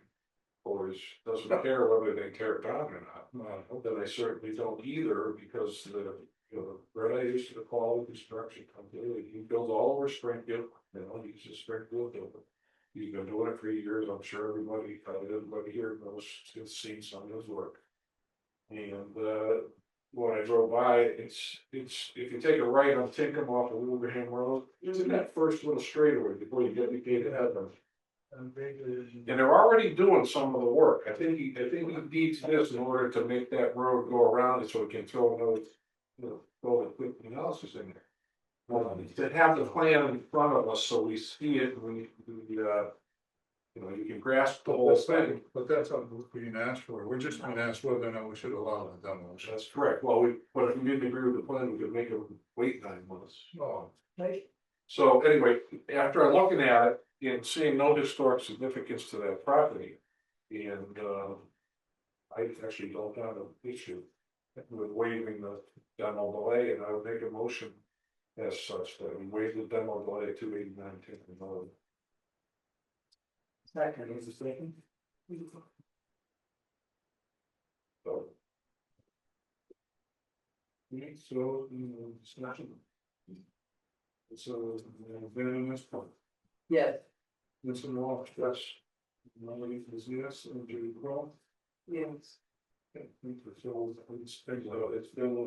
or doesn't care whether they tear it down or not, then I certainly don't either, because the Red I used to call the construction company, he builds all over Springfield, he's a Springfield builder. He's been doing it for years, I'm sure everybody here knows, has seen some of his work. And when I drove by, it's, if you take a right on Tinkham off of Wilbraham Road, it's in that first little straightaway before you get to Gate of Heaven. And they're already doing some of the work. I think he needs this in order to make that road go around it so he can throw another, throw everything else is in there. To have the plan in front of us so we see it, you can grasp the whole thing. But that's not what we didn't ask for, we're just gonna ask whether or not we should allow the demolition. That's correct. Well, but if we didn't agree with the plan, we could make him wait 9 months. Oh, So anyway, after looking at it and seeing no historic significance to that property, and I actually don't have an issue with waiving the demo delay, and I would make a motion as such that we waive the demo delay 289 Tinkham Road. Second. there's a second. So. Okay, so, discussion. So, unanimous, Yes. Mr. Moore, yes. Melanie is yes, and Judy Crowe. Yes. Okay, thank you. So, it's been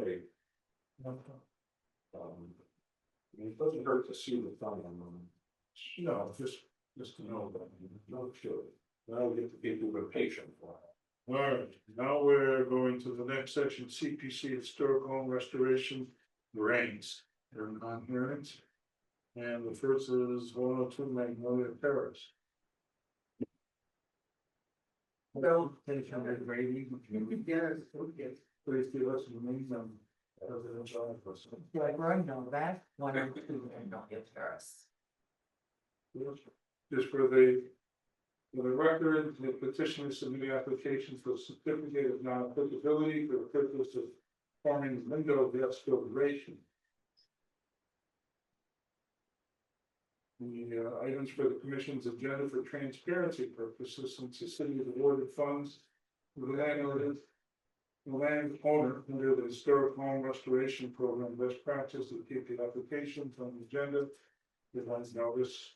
late. It doesn't hurt to see the thumb on them. No, just to know that. No, sure. Now we get to people who are patient for it. All right, now we're going to the next section, CPC Historic Home Restoration Reigns. There are non-hearings. And the first is 102 Magnolia Terrace. Well, Please give us the name of residential address. like right now, that one or two and not get Paris. Just for the record, the petitioner submitting application for certificate of non-applicability for the purpose of forming window gas filtration. The items for the commission's agenda for transparency purposes, since the city has awarded funds to the land owner under the historic home restoration program, best practice to keep the applications on the agenda. Provides notice.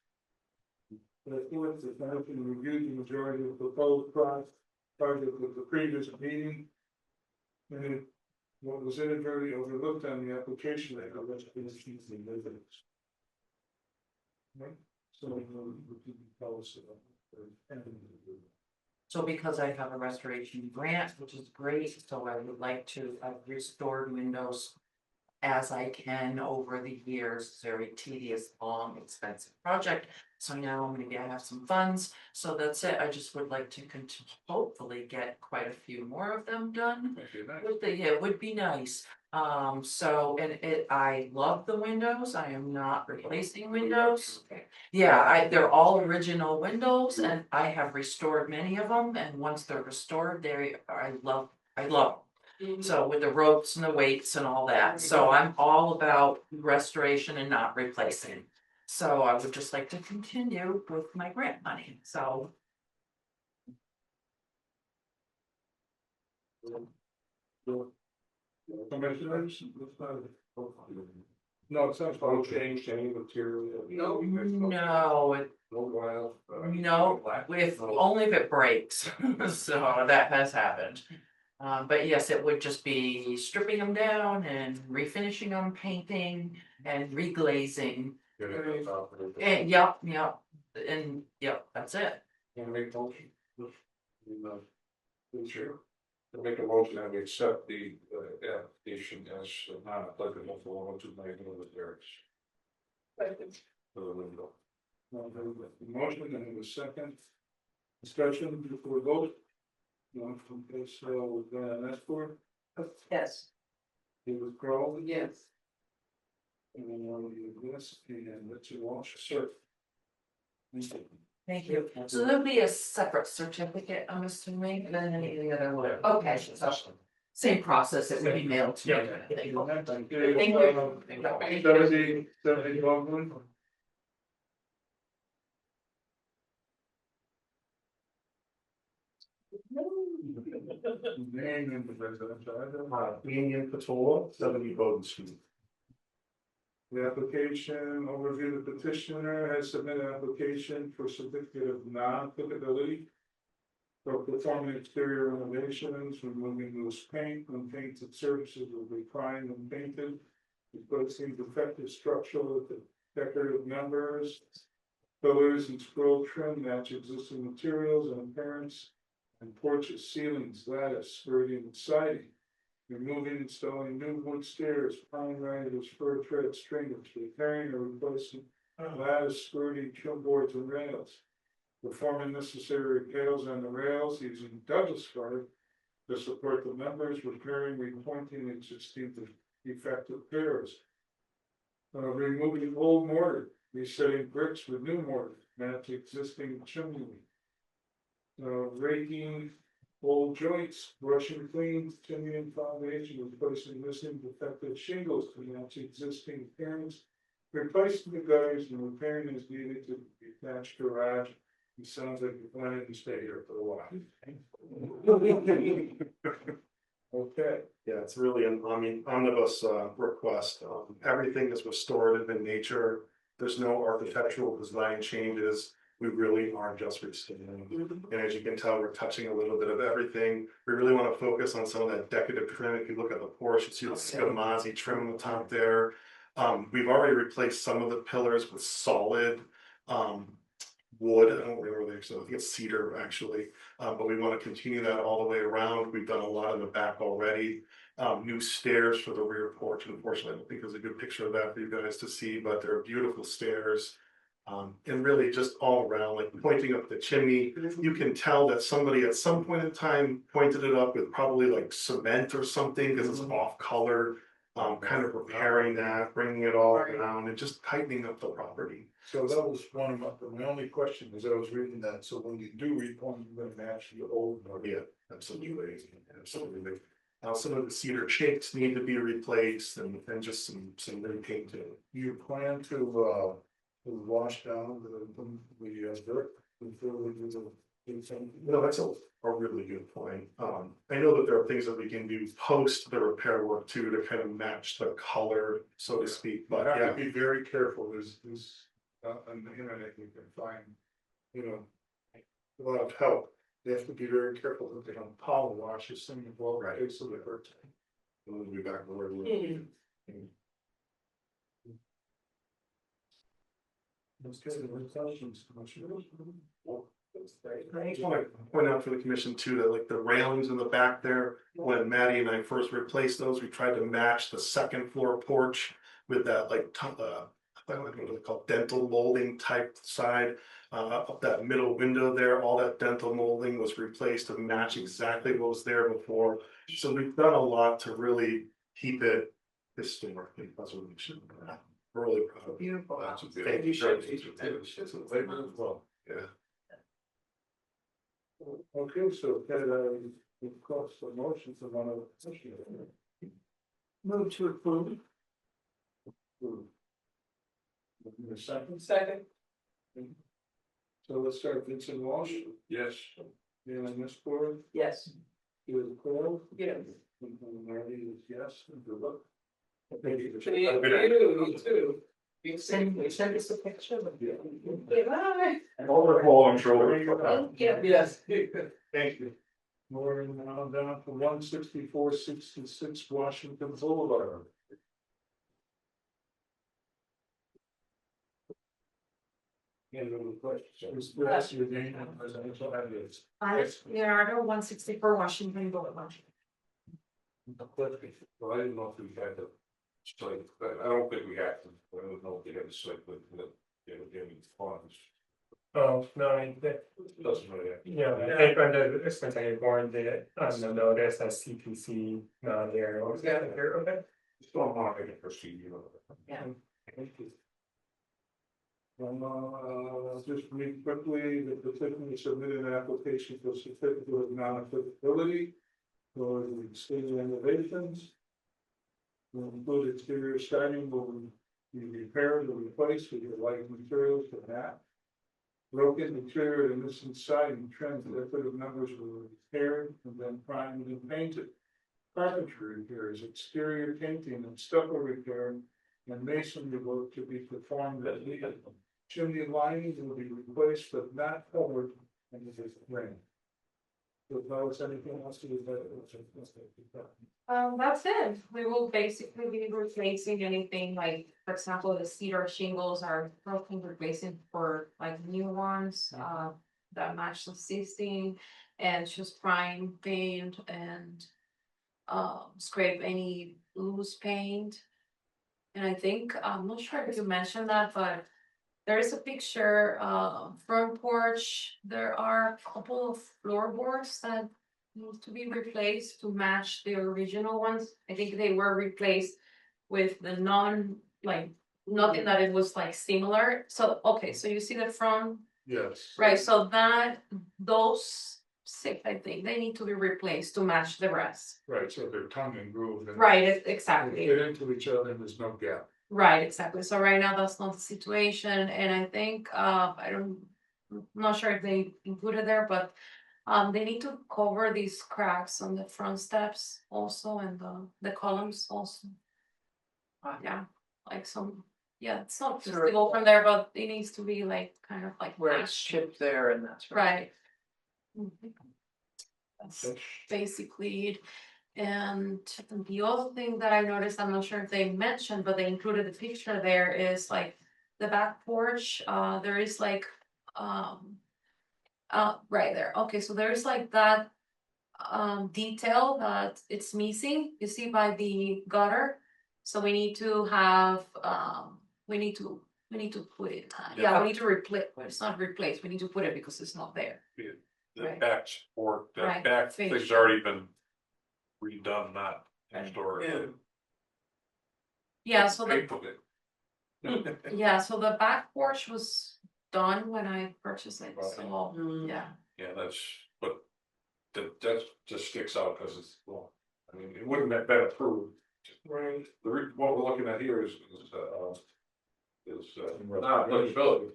The fourth, the commission reviewed the majority of the proposed project with the previous meeting. And what was inadvertently overlooked on the application that the restoration is in evidence. Right, so we tell us about. So because I have a restoration grant, which is great, so I would like to have restored windows as I can over the years. It's a very tedious, long, expensive project. So now I'm gonna have some funds, so that's it. I just would like to hopefully get quite a few more of them done. It would be nice. So, and I love the windows. I am not replacing windows. Yeah, they're all original windows and I have restored many of them, and once they're restored, I love them. So with the ropes and the weights and all that, so I'm all about restoration and not replacing. So I would just like to continue with my grant money, so. Commissioners, no, it sounds No like change to any material. No, No wild. no, only if it breaks, so that has happened. But yes, it would just be stripping them down and refinishing them, painting and reglazing. And yep, and yep, that's it. Can I make a motion? Chair. To make a motion that we accept the application as not applicable for 102 Magnolia Terrace. For the window. Motion and it was second. Discussion before vote. No, okay, so Esper, Yes. it was Crowe, Yes. and then one of you, yes, and Richard Walsh, sir. Thank you. Thank you. So there'll be a separate certificate, I'm assuming, than any of the other one. Okay, so same process, it would be mailed to me. Thank you. Thank you. 70 Baldwin. Name and the residential. Union Patola, 70 Bowden Street. The application overview, the petitioner has submitted an application for certificate of non-applicability. For performing exterior renovations, removing loose paint, unpainted surfaces will be primed and painted. Replacing defective structural decorative numbers. Pillars and scroll trim match existing materials and appearance. And porches, ceilings, lattice, skirting and siding. Removing, installing new wood stairs, pine riders, fir tread stringers, repairing or replacing lattice, skirting, trim boards and rails. Performing necessary repairs on the rails using Douglas fir to support the members, repairing, repointing existing defective piers. Removing old mortar, resetting bricks with new mortar, match existing chimney. Raking old joints, brushing clean, chimney and foundation, replacing missing defective shingles to match existing appearance. Replacing the gutters and repairing as needed to detached garage. It sounds like you're planning to stay here for a while. Okay. Yeah, it's really an omnibus request. Everything is restorative in nature. There's no architectural design changes. We really are just restoring. And as you can tell, we're touching a little bit of everything. We really want to focus on some of that decorative trim. If you look at the porch, you see the Scamazzi trim on the top there. We've already replaced some of the pillars with solid wood. I don't remember the actual, I think it's cedar actually. But we want to continue that all the way around. We've done a lot in the back already. New stairs for the rear porch. Unfortunately, I don't think there's a good picture of that for you guys to see, but they're beautiful stairs. And really just all around, like pointing up the chimney, you can tell that somebody at some point in time pointed it up with probably like cement or something because it's off color. Kind of repairing that, bringing it all around and just tightening up the property. So that was one of my only question is I was reading that, so when you do repoint, you're gonna match the old one. Yeah, absolutely, absolutely. Some of the cedar shakes need to be replaced and just some repainting. You plan to wash down the dirt before we do the. No, that's a really good point. I know that there are things that we can do post the repair work too to kind of match the color, so to speak, but But yeah. have to be very careful, there's on the internet, you can find, a lot of help. They have to be very careful that they don't power wash this thing involved, right, so they hurt. We'll be back where we were. Let's get the questions. I just want to point out for the commission too, that like the railings in the back there, when Maddie and I first replaced those, we tried to match the second floor porch with that like, I don't know what they call dental molding type side. Up that middle window there, all that dental molding was replaced to match exactly what was there before. So we've done a lot to really keep it historic and preservation. We're really proud of it. Beautiful. That's a Thank you, sir. It's a labor as well. Yeah. Okay, so can of course, the motion to one of the. Move to approve. The second, Second. so let's start Vincent Walsh, Yes. and Ms. Ford, Yes. with Cole, Yes. and Marty is yes, and good luck. You too. You Send us a picture. Yeah. Bye. Overall, I'm sure. Yes. Thank you. Moving now down to 16466 Washington Boulevard. Any other questions? Yes, your name and residential address. Leonardo, 164 Washington Boulevard. Well, I didn't know if we had to, like, I don't think we have to, I don't know if we have to select, but, you know, give me funds. Oh, no, I think, Doesn't really have. yeah, I think under, since I warned it on the notice as CPC, here, okay. Just don't want to make it proceed, you know. Yeah. Just read quickly, the petitioner submitted an application for certificate of non-applicability for the exterior renovations. Will include exterior siding will be repaired or replaced with the like materials to that. Broken interior and missing siding trends, decorative numbers were repaired and then primed and painted. Carpentry repairs, exterior painting and stucco repair and masonry work to be performed as needed. Chimney linings will be replaced but not covered in the rain. So if there was anything else to do that. That's it. We will basically be replacing anything like, for example, the cedar shingles are broken, replacing for like new ones, that match the existing. And just prime paint and, scrape any loose paint. And I think, I'm not sure if you mentioned that, but there is a picture, front porch, there are a couple of floorboards that need to be replaced to match the original ones. I think they were replaced with the nothing that it was like similar. So, okay, so you see the front, Yes. right? So those six, I think, they need to be replaced to match the rest. Right, so they're tongue and groove. And Right, they exactly. fit into each other and there's no gap. Right, exactly. So right now, that's not the situation, and I think, I'm not sure if they included there, but. They need to cover these cracks on the front steps also and the columns also. Yeah, like some, yeah, it's not just to go from there, but it needs to be like, kind of like. Where it's chipped there and that's. Right. That's basically it. And the other thing that I noticed, I'm not sure if they mentioned, but they included the picture there, is like the back porch, there is like, right there, okay, so there's like that, detail that it's missing, you see by the gutter. So we need to have, we need to put it, yeah, we need to replace, well, it's not replace, we need to put it because it's not there. The Right. back support, that Right. back Finish. thing's already been redone, not Right. historically. Yeah, so the, Painted it. yeah, so the back porch was done when I purchased it, so, yeah. Yeah, that's, but that just sticks out because it's, well, I mean, it wouldn't have been approved. Right. What we're looking at here is not applicability.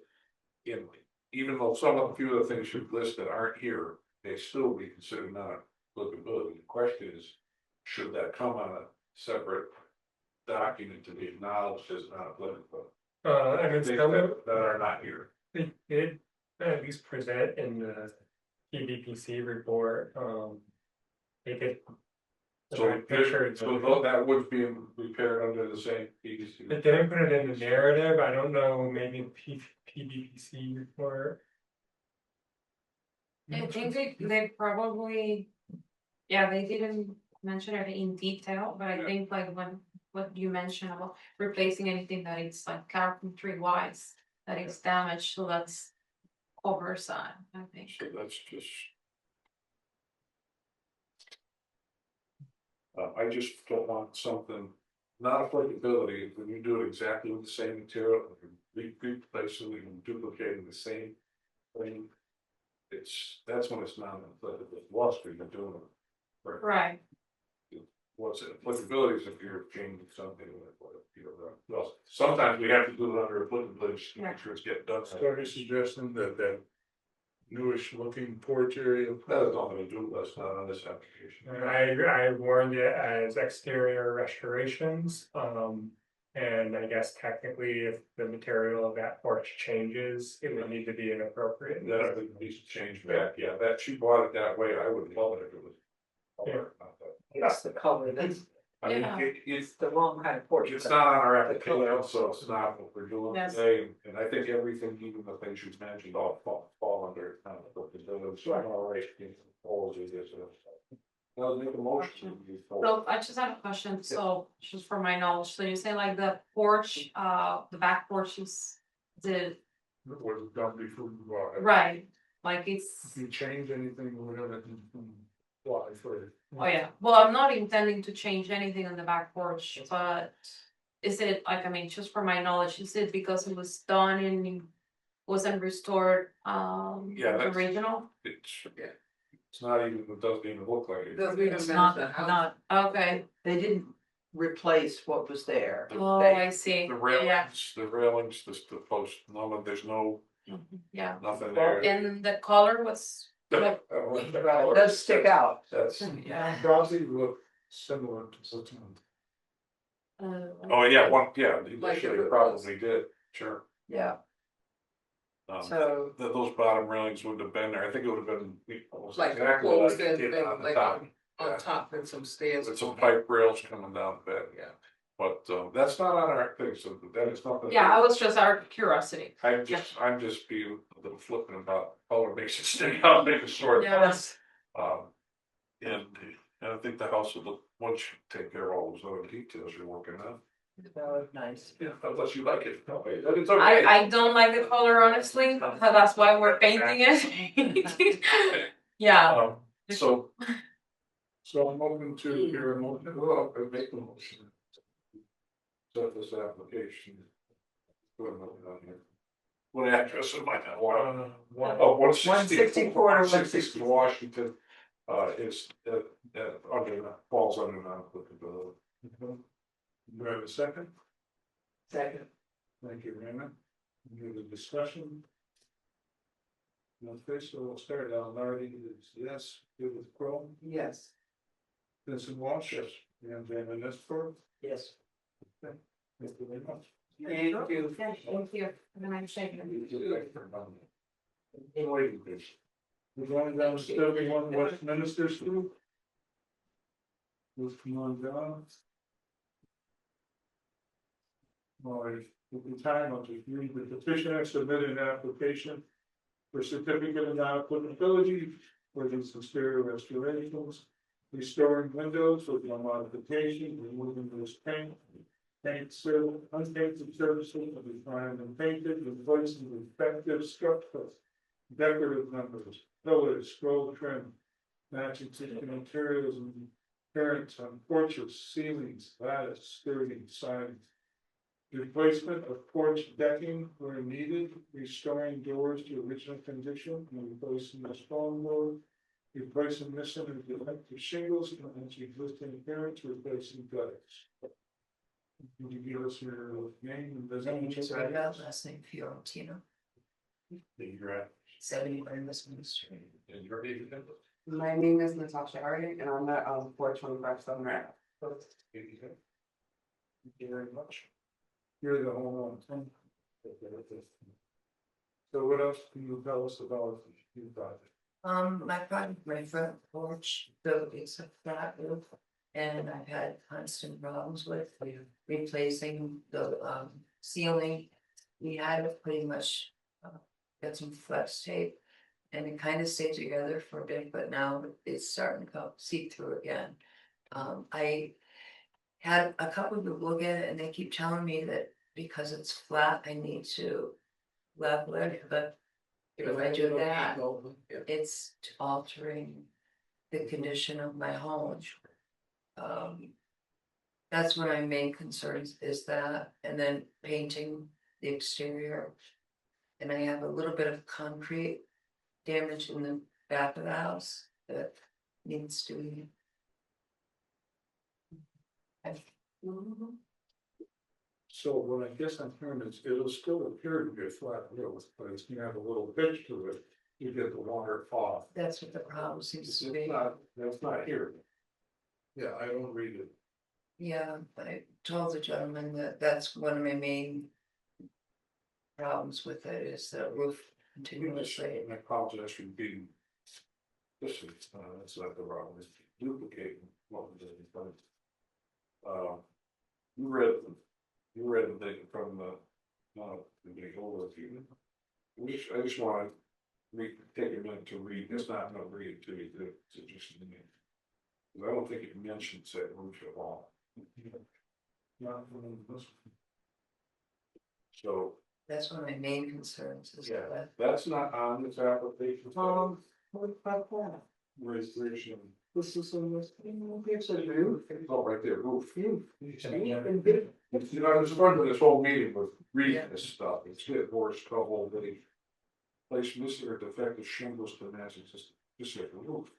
Even though some of the few of the things you've listed aren't here, they still be considered not applicability. The question is, should that come on a separate document to be acknowledged as not applicable? And it's Things coming, that are not here. they did at least present in the PVPC report, they did. So that would be repaired under the same PVC. They didn't put it in the narrative, I don't know, maybe PVPC report. I think they probably, yeah, they didn't mention it in detail, but I think like what you mentioned about replacing anything that is like carpentry wise, that is damaged, so that's oversight, I think. So that's just. I just don't want something, not applicability, when you do it exactly with the same material, replacing and duplicating the same thing. That's when it's not applicable. Lost when you're doing it. Right. What's it, applicability is if you're changing something with what, well, sometimes we have to do it under applicability to make sure it's getting done. So are you suggesting that newish looking porch area? That is not gonna do, that's not on this application. And I warned it as exterior restorations, and I guess technically if the material of that porch changes, it would need to be inappropriate. That needs to change back, yeah, that she bought it that way, I would love it if it was. Yeah. That's the color, that's. I mean, Yeah. it's, The wrong kind of porch. it's not on our application, so it's not what we're doing Yes. today, and I think everything, even the things you mentioned, all fall under, what we're doing, so I'm all right, all of this. Now, make a motion. So I just have a question, so just for my knowledge, so you say like the porch, the back porch is the, Was done before you bought it. right, like it's, If you change anything, or whatever, you can apply for it. oh yeah, well, I'm not intending to change anything on the back porch, but. Is it like, I mean, just for my knowledge, is it because it was done and wasn't restored, Yeah, the that's- original? It's not even, it doesn't even look like it. Doesn't even It's match the house. not, Okay, they didn't replace what was there. oh, They- I see, The yeah, railings, the post, there's no, yeah, nothing there. and the color was, like, It does stick out. That's, yeah. Probably look similar to something. oh, yeah, Like initially it it probably did, sure. Yeah, Um, so, those bottom railings wouldn't have been there, I think it would have been. almost Like exactly closed like and it then on the like top. on Yeah. top and some stairs. With some pipe rails coming down the bed, Yeah. but, that's not on our thing, so that is not. Yeah, I was just out of curiosity. I'm just being a little flippant about color makes it stick out, make it short. Yes. And I think the house would look, once you take care of all those other details you're working on. that was nice. Yeah, unless you like it, no, but it's okay. I don't like the color honestly, so that's why we're painting it. Yeah, So, So I'm open to your motion. well, I make the motion. Set this application. Put a note on here. What address am I now? Oh, 164 to 160 Washington, is, falls under non-applicability. Do I have a second? Second. Thank you, Raymond. Any other discussion? Okay, so we'll start out. Larry is yes, good with Chrome, Yes. Vincent Walsh. Yes. And Damon Nisborough. Yes. Thank you very much. Thank you. thank you. Have a nice day. We're going down to 71 Westminster Street. Let's come on down. All right, with the time, I'll just read the petitioner submitted an application for certificate of non-applicability for these exterior restorations, restoring windows with no modification, removing this paint, unpainted surfaces will be primed and painted, replacing reflective structures, decorative numbers, pillars, scroll trim, matching existing materials and appearance on porches, ceilings, lattice, skirting, signs. Replacement of porch decking where needed, restoring doors to original condition, and replacing the stone door. Replacing missing and defective shingles, and existing appearance, replacing gutters. Would you give us your name and business? Last name Fiorentino, You're at, 71 Westminster Street. and you're even. My name is Natasha Harding and I'm at 425 Southern Ave. Thank you very much. You're the whole one. So what else can you tell us about your project? My project, my front porch, so it's a flat roof. And I've had constant problems with replacing the ceiling. We had it pretty much, got some flex tape. And it kind of stayed together for a bit, but now it's starting to come seep through again. I had a couple of people look at it and they keep telling me that because it's flat, I need to level it, but if I do that, it's altering the condition of my home. That's one of my main concerns is that, and then painting the exterior. And I have a little bit of concrete damage in the back of the house that needs to be. So what I guess I'm hearing is it'll still appear to be a flat roof, but it's gonna have a little pitch to it. You get the water off. That's what the problem seems It's to be. not, that's not here. Yeah, I don't read it. Yeah, I told the gentleman that that's one of my main problems with it is the roof continuously. I apologize for being. This is, that's not the wrong, it's duplicating what was in front. You read, the thing from the big overview. I just wanna take a minute to read, it's not gonna read it to you, to just a minute. 'Cause I don't think it mentions that roof at all. So, That's one of my main concerns is yeah, that. that's not on this application. What about that? Registration. This is in this, it's a roof. Oh, right there, roof. Roof. You know, I was starting this whole meeting with reading this stuff, it's hit worse, the whole day. Place missing or defective shingles to match just like a roof.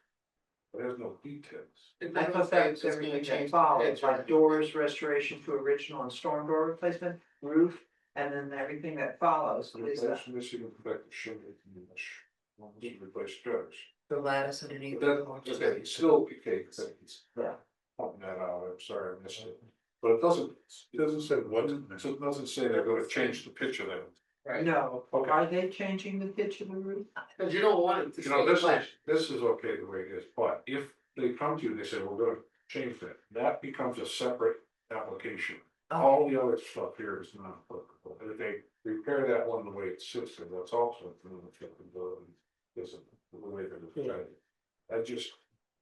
But it has no details. I thought that was everything that follows, like doors, restoration to original and storm door replacement, roof, and then everything that follows is Place missing or defective shingles to match, replace gutters. the lattice underneath. But that, okay, it's still, okay, Yeah. pointing that out, I'm sorry, I missed it. But it doesn't say what, it doesn't say they're gonna change the pitch of that. Right, No, Okay. are they changing the pitch of the roof? cause you don't want it to You know, stay flat. this is okay the way it is, but if they come to you, they say, we're gonna change that, that becomes a separate application. All the other stuff here is not applicable, if they repair that one the way it sits, then that's also applicability, isn't the way they're decided. I just,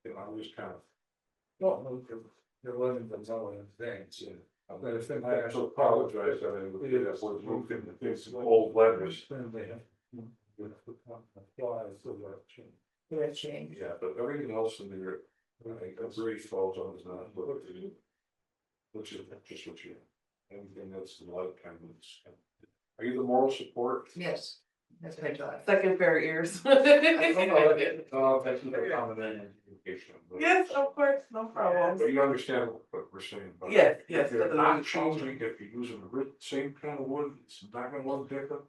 I'm just kind of. Well, there wasn't the telling things, yeah. But if I have to apologize, that I would do that, was moving the things in old letters. They're changed. Yeah, but everything else in there, I agree falls on is not, which is just what you, anything that's like kind of. Are you the moral support? Yes, that's my job. Second pair of ears. That's the common identification. Yes, of course, no problem. But you understand what we're saying. about it. Yes, yes, If you're but the- not changing, if you're using the same kind of wood, it's not gonna look different.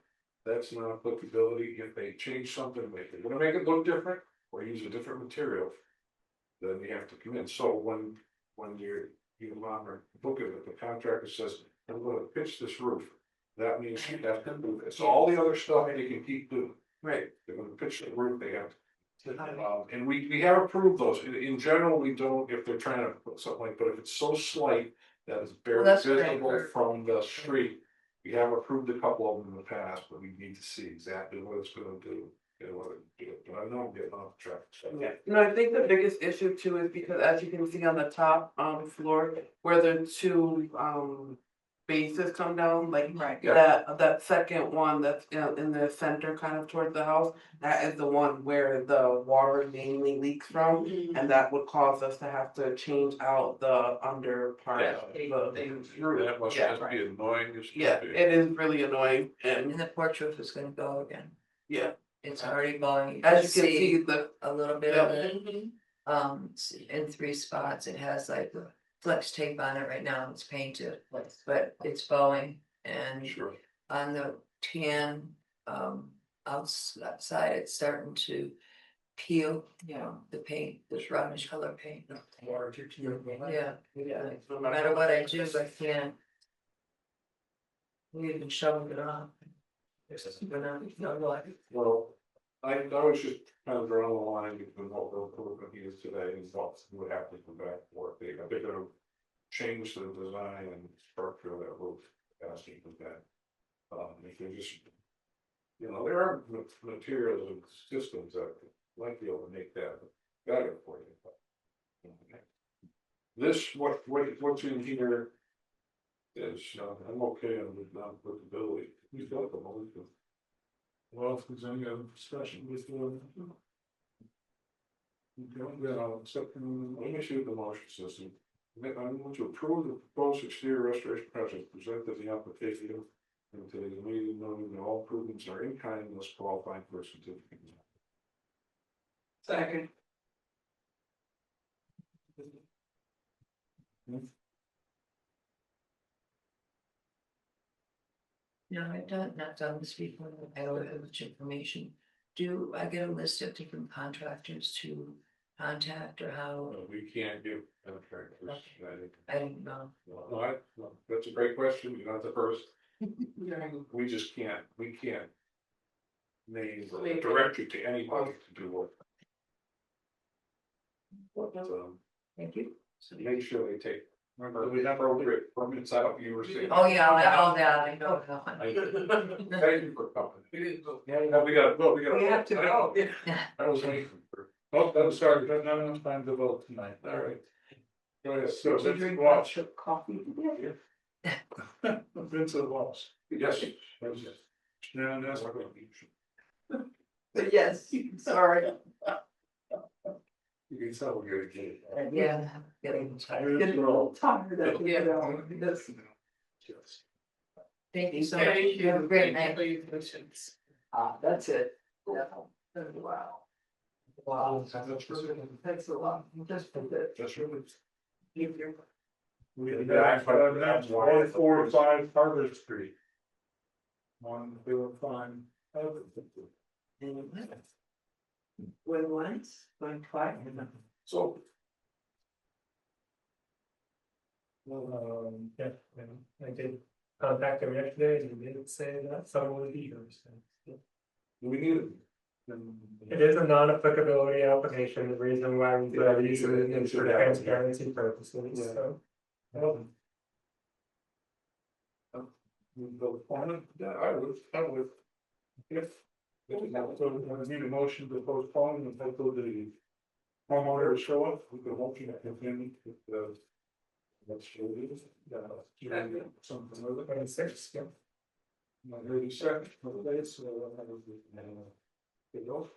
That's not applicability. If they change something, if they're gonna make it look different or use a different material, then you have to come in. So when you on or book it, the contractor says, I'm gonna pitch this roof. That means you have to do this. All the other stuff they can keep doing. Right. They're gonna pitch the roof, they have to. And we have approved those. In general, we don't, if they're trying to put something like, but if it's so slight that it's barely Well, that's great. visible from the street. We have approved a couple of them in the past, but we need to see exactly what it's gonna do. And what it do. But I know I'm getting off track. So. Yeah, no, I think the biggest issue too is because as you can see on the top floor where the two bases come down, like Right. that second one that's in the center kind of towards the house, that is the one where the water mainly leaks from, and that would cause us to have to change out the under part of the roof. That must Yeah, just be annoying as. can yeah, be. it is really annoying and And the porch roof is gonna go again. yeah, It's already going. as you can see the. A little bit of it, in 3 spots, it has like the flex tape on it right now, it's painted, but it's bowing. And Sure. on the tan, outside, it's starting to peel, the paint, this brownish color paint. Yeah, no matter what I do, I can't. We even shoveled it off. Well, I was just kind of drawing the line between what we're approving here today and what would have to come back for. They're gonna change the design and structure of that roof, asking for that. If you just, there are materials and systems that might be able to make that better for you. But, this, what's in here is, I'm okay with non-applicability. We've got the motion. Well, if there's any other discussion with the. Then I'll accept, let me shoot the motion system. I want to approve the proposed exterior restoration project presented in the application. And to the meeting, knowing that all improvements are in kind, must qualify for a certificate. Second. No, I've not done this before, I don't have much information. Do I get a list of different contractors to contact or how? We can't give contractors. I don't know. No, that's a great question. You're not the first. We just can't, name or direct you to anybody to do work. Thank you. So make sure they take Remember, we have Appropriate permits out, you were saying. Oh, yeah, I know. Thank you for coming. Yeah, no, we gotta go, we gotta. We have to go. I was waiting for. Oh, I'm sorry, but not enough time to vote tonight, all right. Go ahead, so Vincent Walsh. Coffee today? Vincent Walsh. Yes. Yeah, that's. But yes, sorry. You can tell we're gonna get it. Yeah, getting tired, getting a little tired of it. This- Thank you so much. You have a great night. That's it. Yeah. Wow. Wow. Thanks a lot. Just for that. Just really. We have, that's 145 Harvard Street. 145 Harvard Street. When once, going twice. So. Yeah, and I did contact him yesterday and he did say that someone would be here, so. We need it. It is a non-applicability application, the reason why we use it is for transparency purposes, so. We go on, yeah, I would. If, so we need a motion to postpone and until the homeowner show up, we can motion to continue with the. Let's show this, something other. 26, yeah. Not really second, okay, so get off.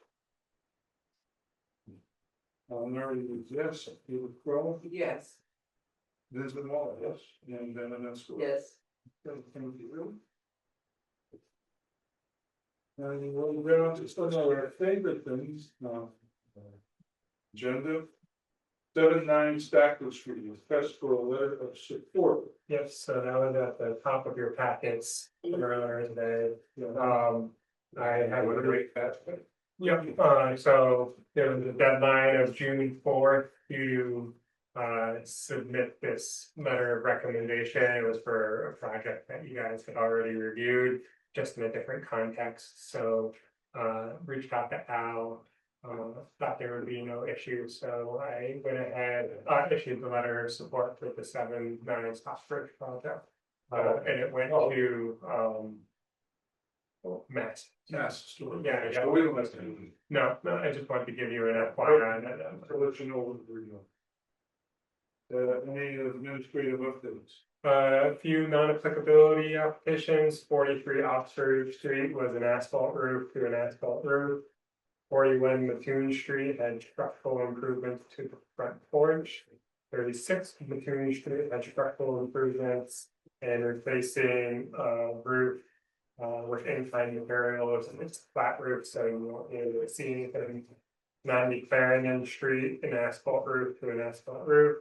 Mary was yes, David Crowe, Yes. Vincent Waller, yes, and then that's. Yes. Thank you. And we'll go on to some of our favorite things, agenda. 79 Stackler Street, request for a letter of support. Yes, so that was at the top of your packets earlier today. I had What a one. great patch. Yep, so there was a deadline of June 4th to submit this letter of recommendation. It was for a project that you guys had already reviewed, just in a different context, so reached out to Al. Thought there would be no issue, so I went ahead, issued the letter of support for the 7-9 Stockbridge project. And it went to Mass. Yes. Yeah, yeah. So we don't have to. No, I just wanted to give you an FYI. To let you know what we're doing. Any administrative updates? A few non-applicability applications, 43 Oxford Street was an asphalt roof to an asphalt roof. 41 Mattoon Street had structural improvements to the front porch. 36 Mattoon Street had structural improvements and replacing roof with inclined materials, and it's flat roof, so you won't be able to see anything. 90 Clarendon Street, an asphalt roof to an asphalt roof.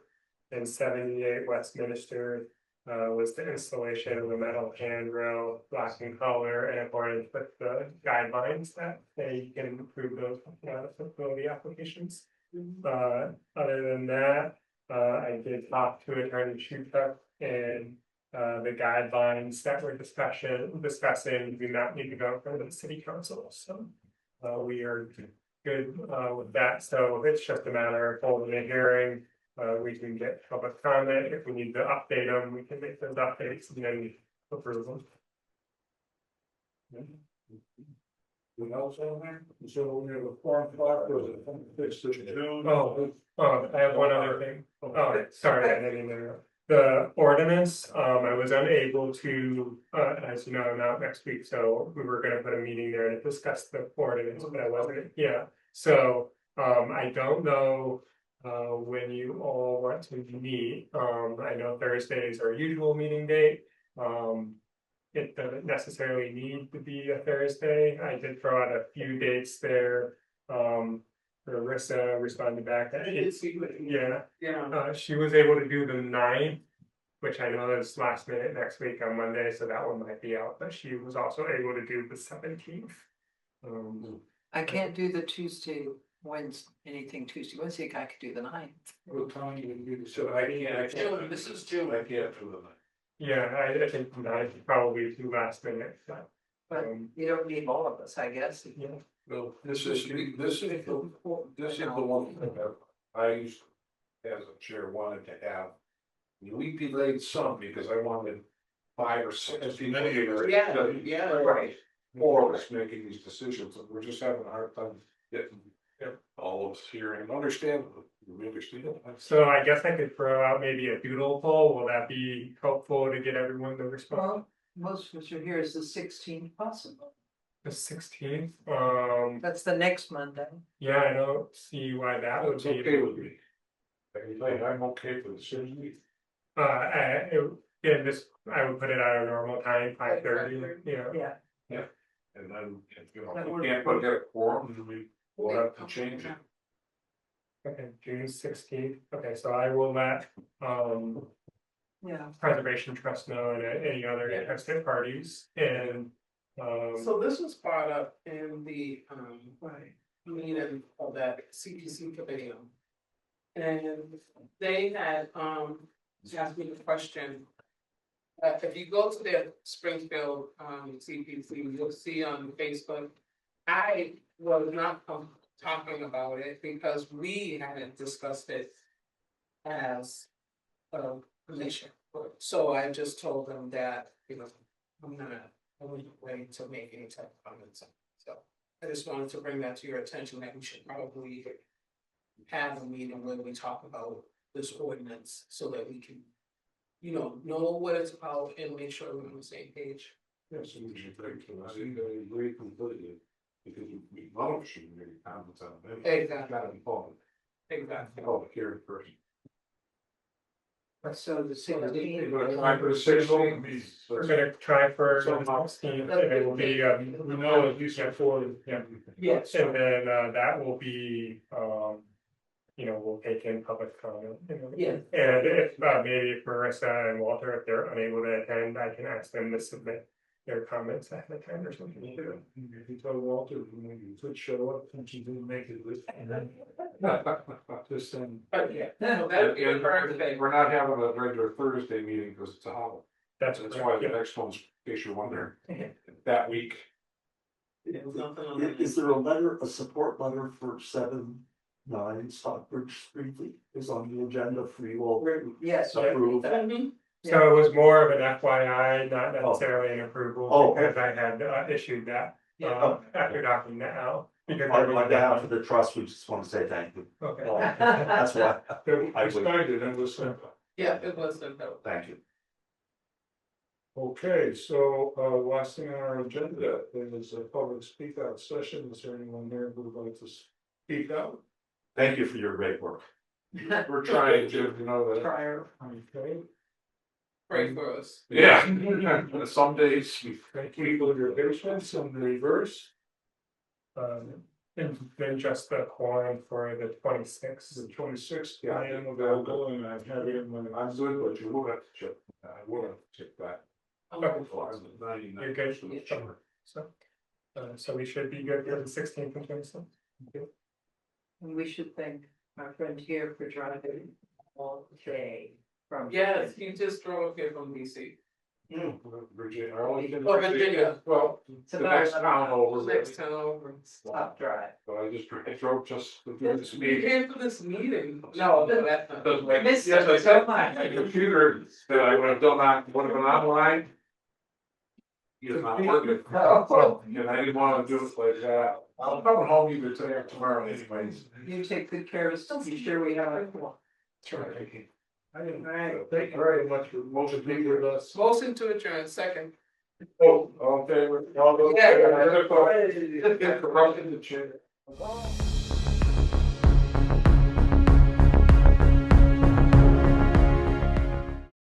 And 78 Westminster was the installation of a metal handrail, black in color, in accordance with the guidelines that they can improve those non-applicability applications. Other than that, I did talk to Attorney Shutup, and the guidelines that we're discussing do not need to go for the city council, so we are good with that. So it's just a matter of holding a hearing. We can get public comment. If we need to update them, we can make those updates and then approve them. What else on there? So we have a form file for the 6th of June. I have one other thing. Oh, sorry, I didn't know. The ordinance, I was unable to, as you know, I'm out next week, so we were gonna put a meeting there to discuss the ordinance, but I wasn't, yeah. So, I don't know when you all want to meet. I know Thursday is our usual meeting date. It doesn't necessarily need to be a Thursday. I did throw out a few dates there. Larissa responded back that she was able to do the 9th, which I know is last minute next week on Monday, so that one might be out, but she was also able to do the 17th. I can't do the Tuesday, Wednesday, anything Tuesday, Wednesday, I could do the 9th. What time do you do? So I can't, this is June, I can't do the. Yeah, I think 9th is probably too last minute, but. But you don't need all of us, I guess. Yeah. Well, this is the one that I used, as a chair, wanted to have We delayed some because I wanted 5 or 6 people here. Yeah. Right. Or was making these decisions, and we're just having a hard time getting all of us here and understand, we understand. So I guess I could throw out maybe a doodle poll. Will that be helpful to get everyone to respond? Most of us are here, is the 16th possible? The 16th, That's the next Monday. yeah, I don't see why that would It's be. okay with me. I'm okay for the surgery. Yeah, this, I would put it at a normal time, 5:30, you know. Yeah. And then, if you know, we can't put a quorum, then we'll have to change it. Okay, June 16th. Okay, so I will let, Yeah. Preservation Trust know and any other interested parties and, So this was brought up in the, meeting of that CPC committee. And they had, asked me the question. If you go to their Springfield, CPC, you'll see on Facebook. I was not talking about it because we hadn't discussed it as a commission. So I just told them that, I'm not ready to make any type of comments. So I just wanted to bring that to your attention that we should probably have a meeting where we talk about this ordinance so that we can, know what it's about and make sure we're on the same page. Yes, and we should take to us, I agree completely, because we love should really comments on it. Exactly. Gotta be public. Exactly. Public hearing first. So the 16th. We're gonna try for the 16th. we're gonna try for the Somehow. 16th, and it will be, We know at least before. Yes, and then that will be, we'll take in public comment. Yeah. And if maybe Marissa and Walter, if they're unable to attend, I can ask them to submit their comments ahead of time or something. If you tell Walter, you could show up and she didn't make it with. Just saying. But yeah, no, that would be a perfect thing. We're not having a regular Thursday meeting because it's a holiday. That's why the next one's, in case you're wondering, that week. Is there a support letter for 7-9 Stockbridge Street is on the agenda for you all? Yes. Approve. So it was more of an FYI, not necessarily an approval, Oh. because I had issued that after talking now. Because I On behalf of the trust, we just want to say thank you. Okay. That's why. I started and was simple. Yeah, it was a no. Thank you. Okay, so last thing on our agenda is a public speak out session. Is there anyone there who would like to speak out? Thank you for your great work. We're trying to, that. Prior. Okay. Pray for us. Yeah, some days. Thank you for your patience and the reverse. And then just the quorum for the 26th. The 26th, I am available and I have it in my. I'm good, but you will have to check, I will have to check that. Okay. You're good? Sure. So we should be good for the 16th and 27th. Okay. And we should thank our friend here for driving all day from. Yes, you just drove here from DC. Virginia, Virginia. Well, It's the about next town over. Next town over. Stop drive. So I drove just to do this You meeting. came for this meeting. No, that's not. Missed Yes, I it said, so much. my computer that I would have done would have been online. Is not working. Oh. And I didn't wanna do it like that. I'm coming home either today or tomorrow anyways. You take good care of us, be sure we have it. I didn't, thank you very much for most of being with us. Motion to adjourn, second. Oh, all in favor, all those. Yeah. Just get corrupted the chair.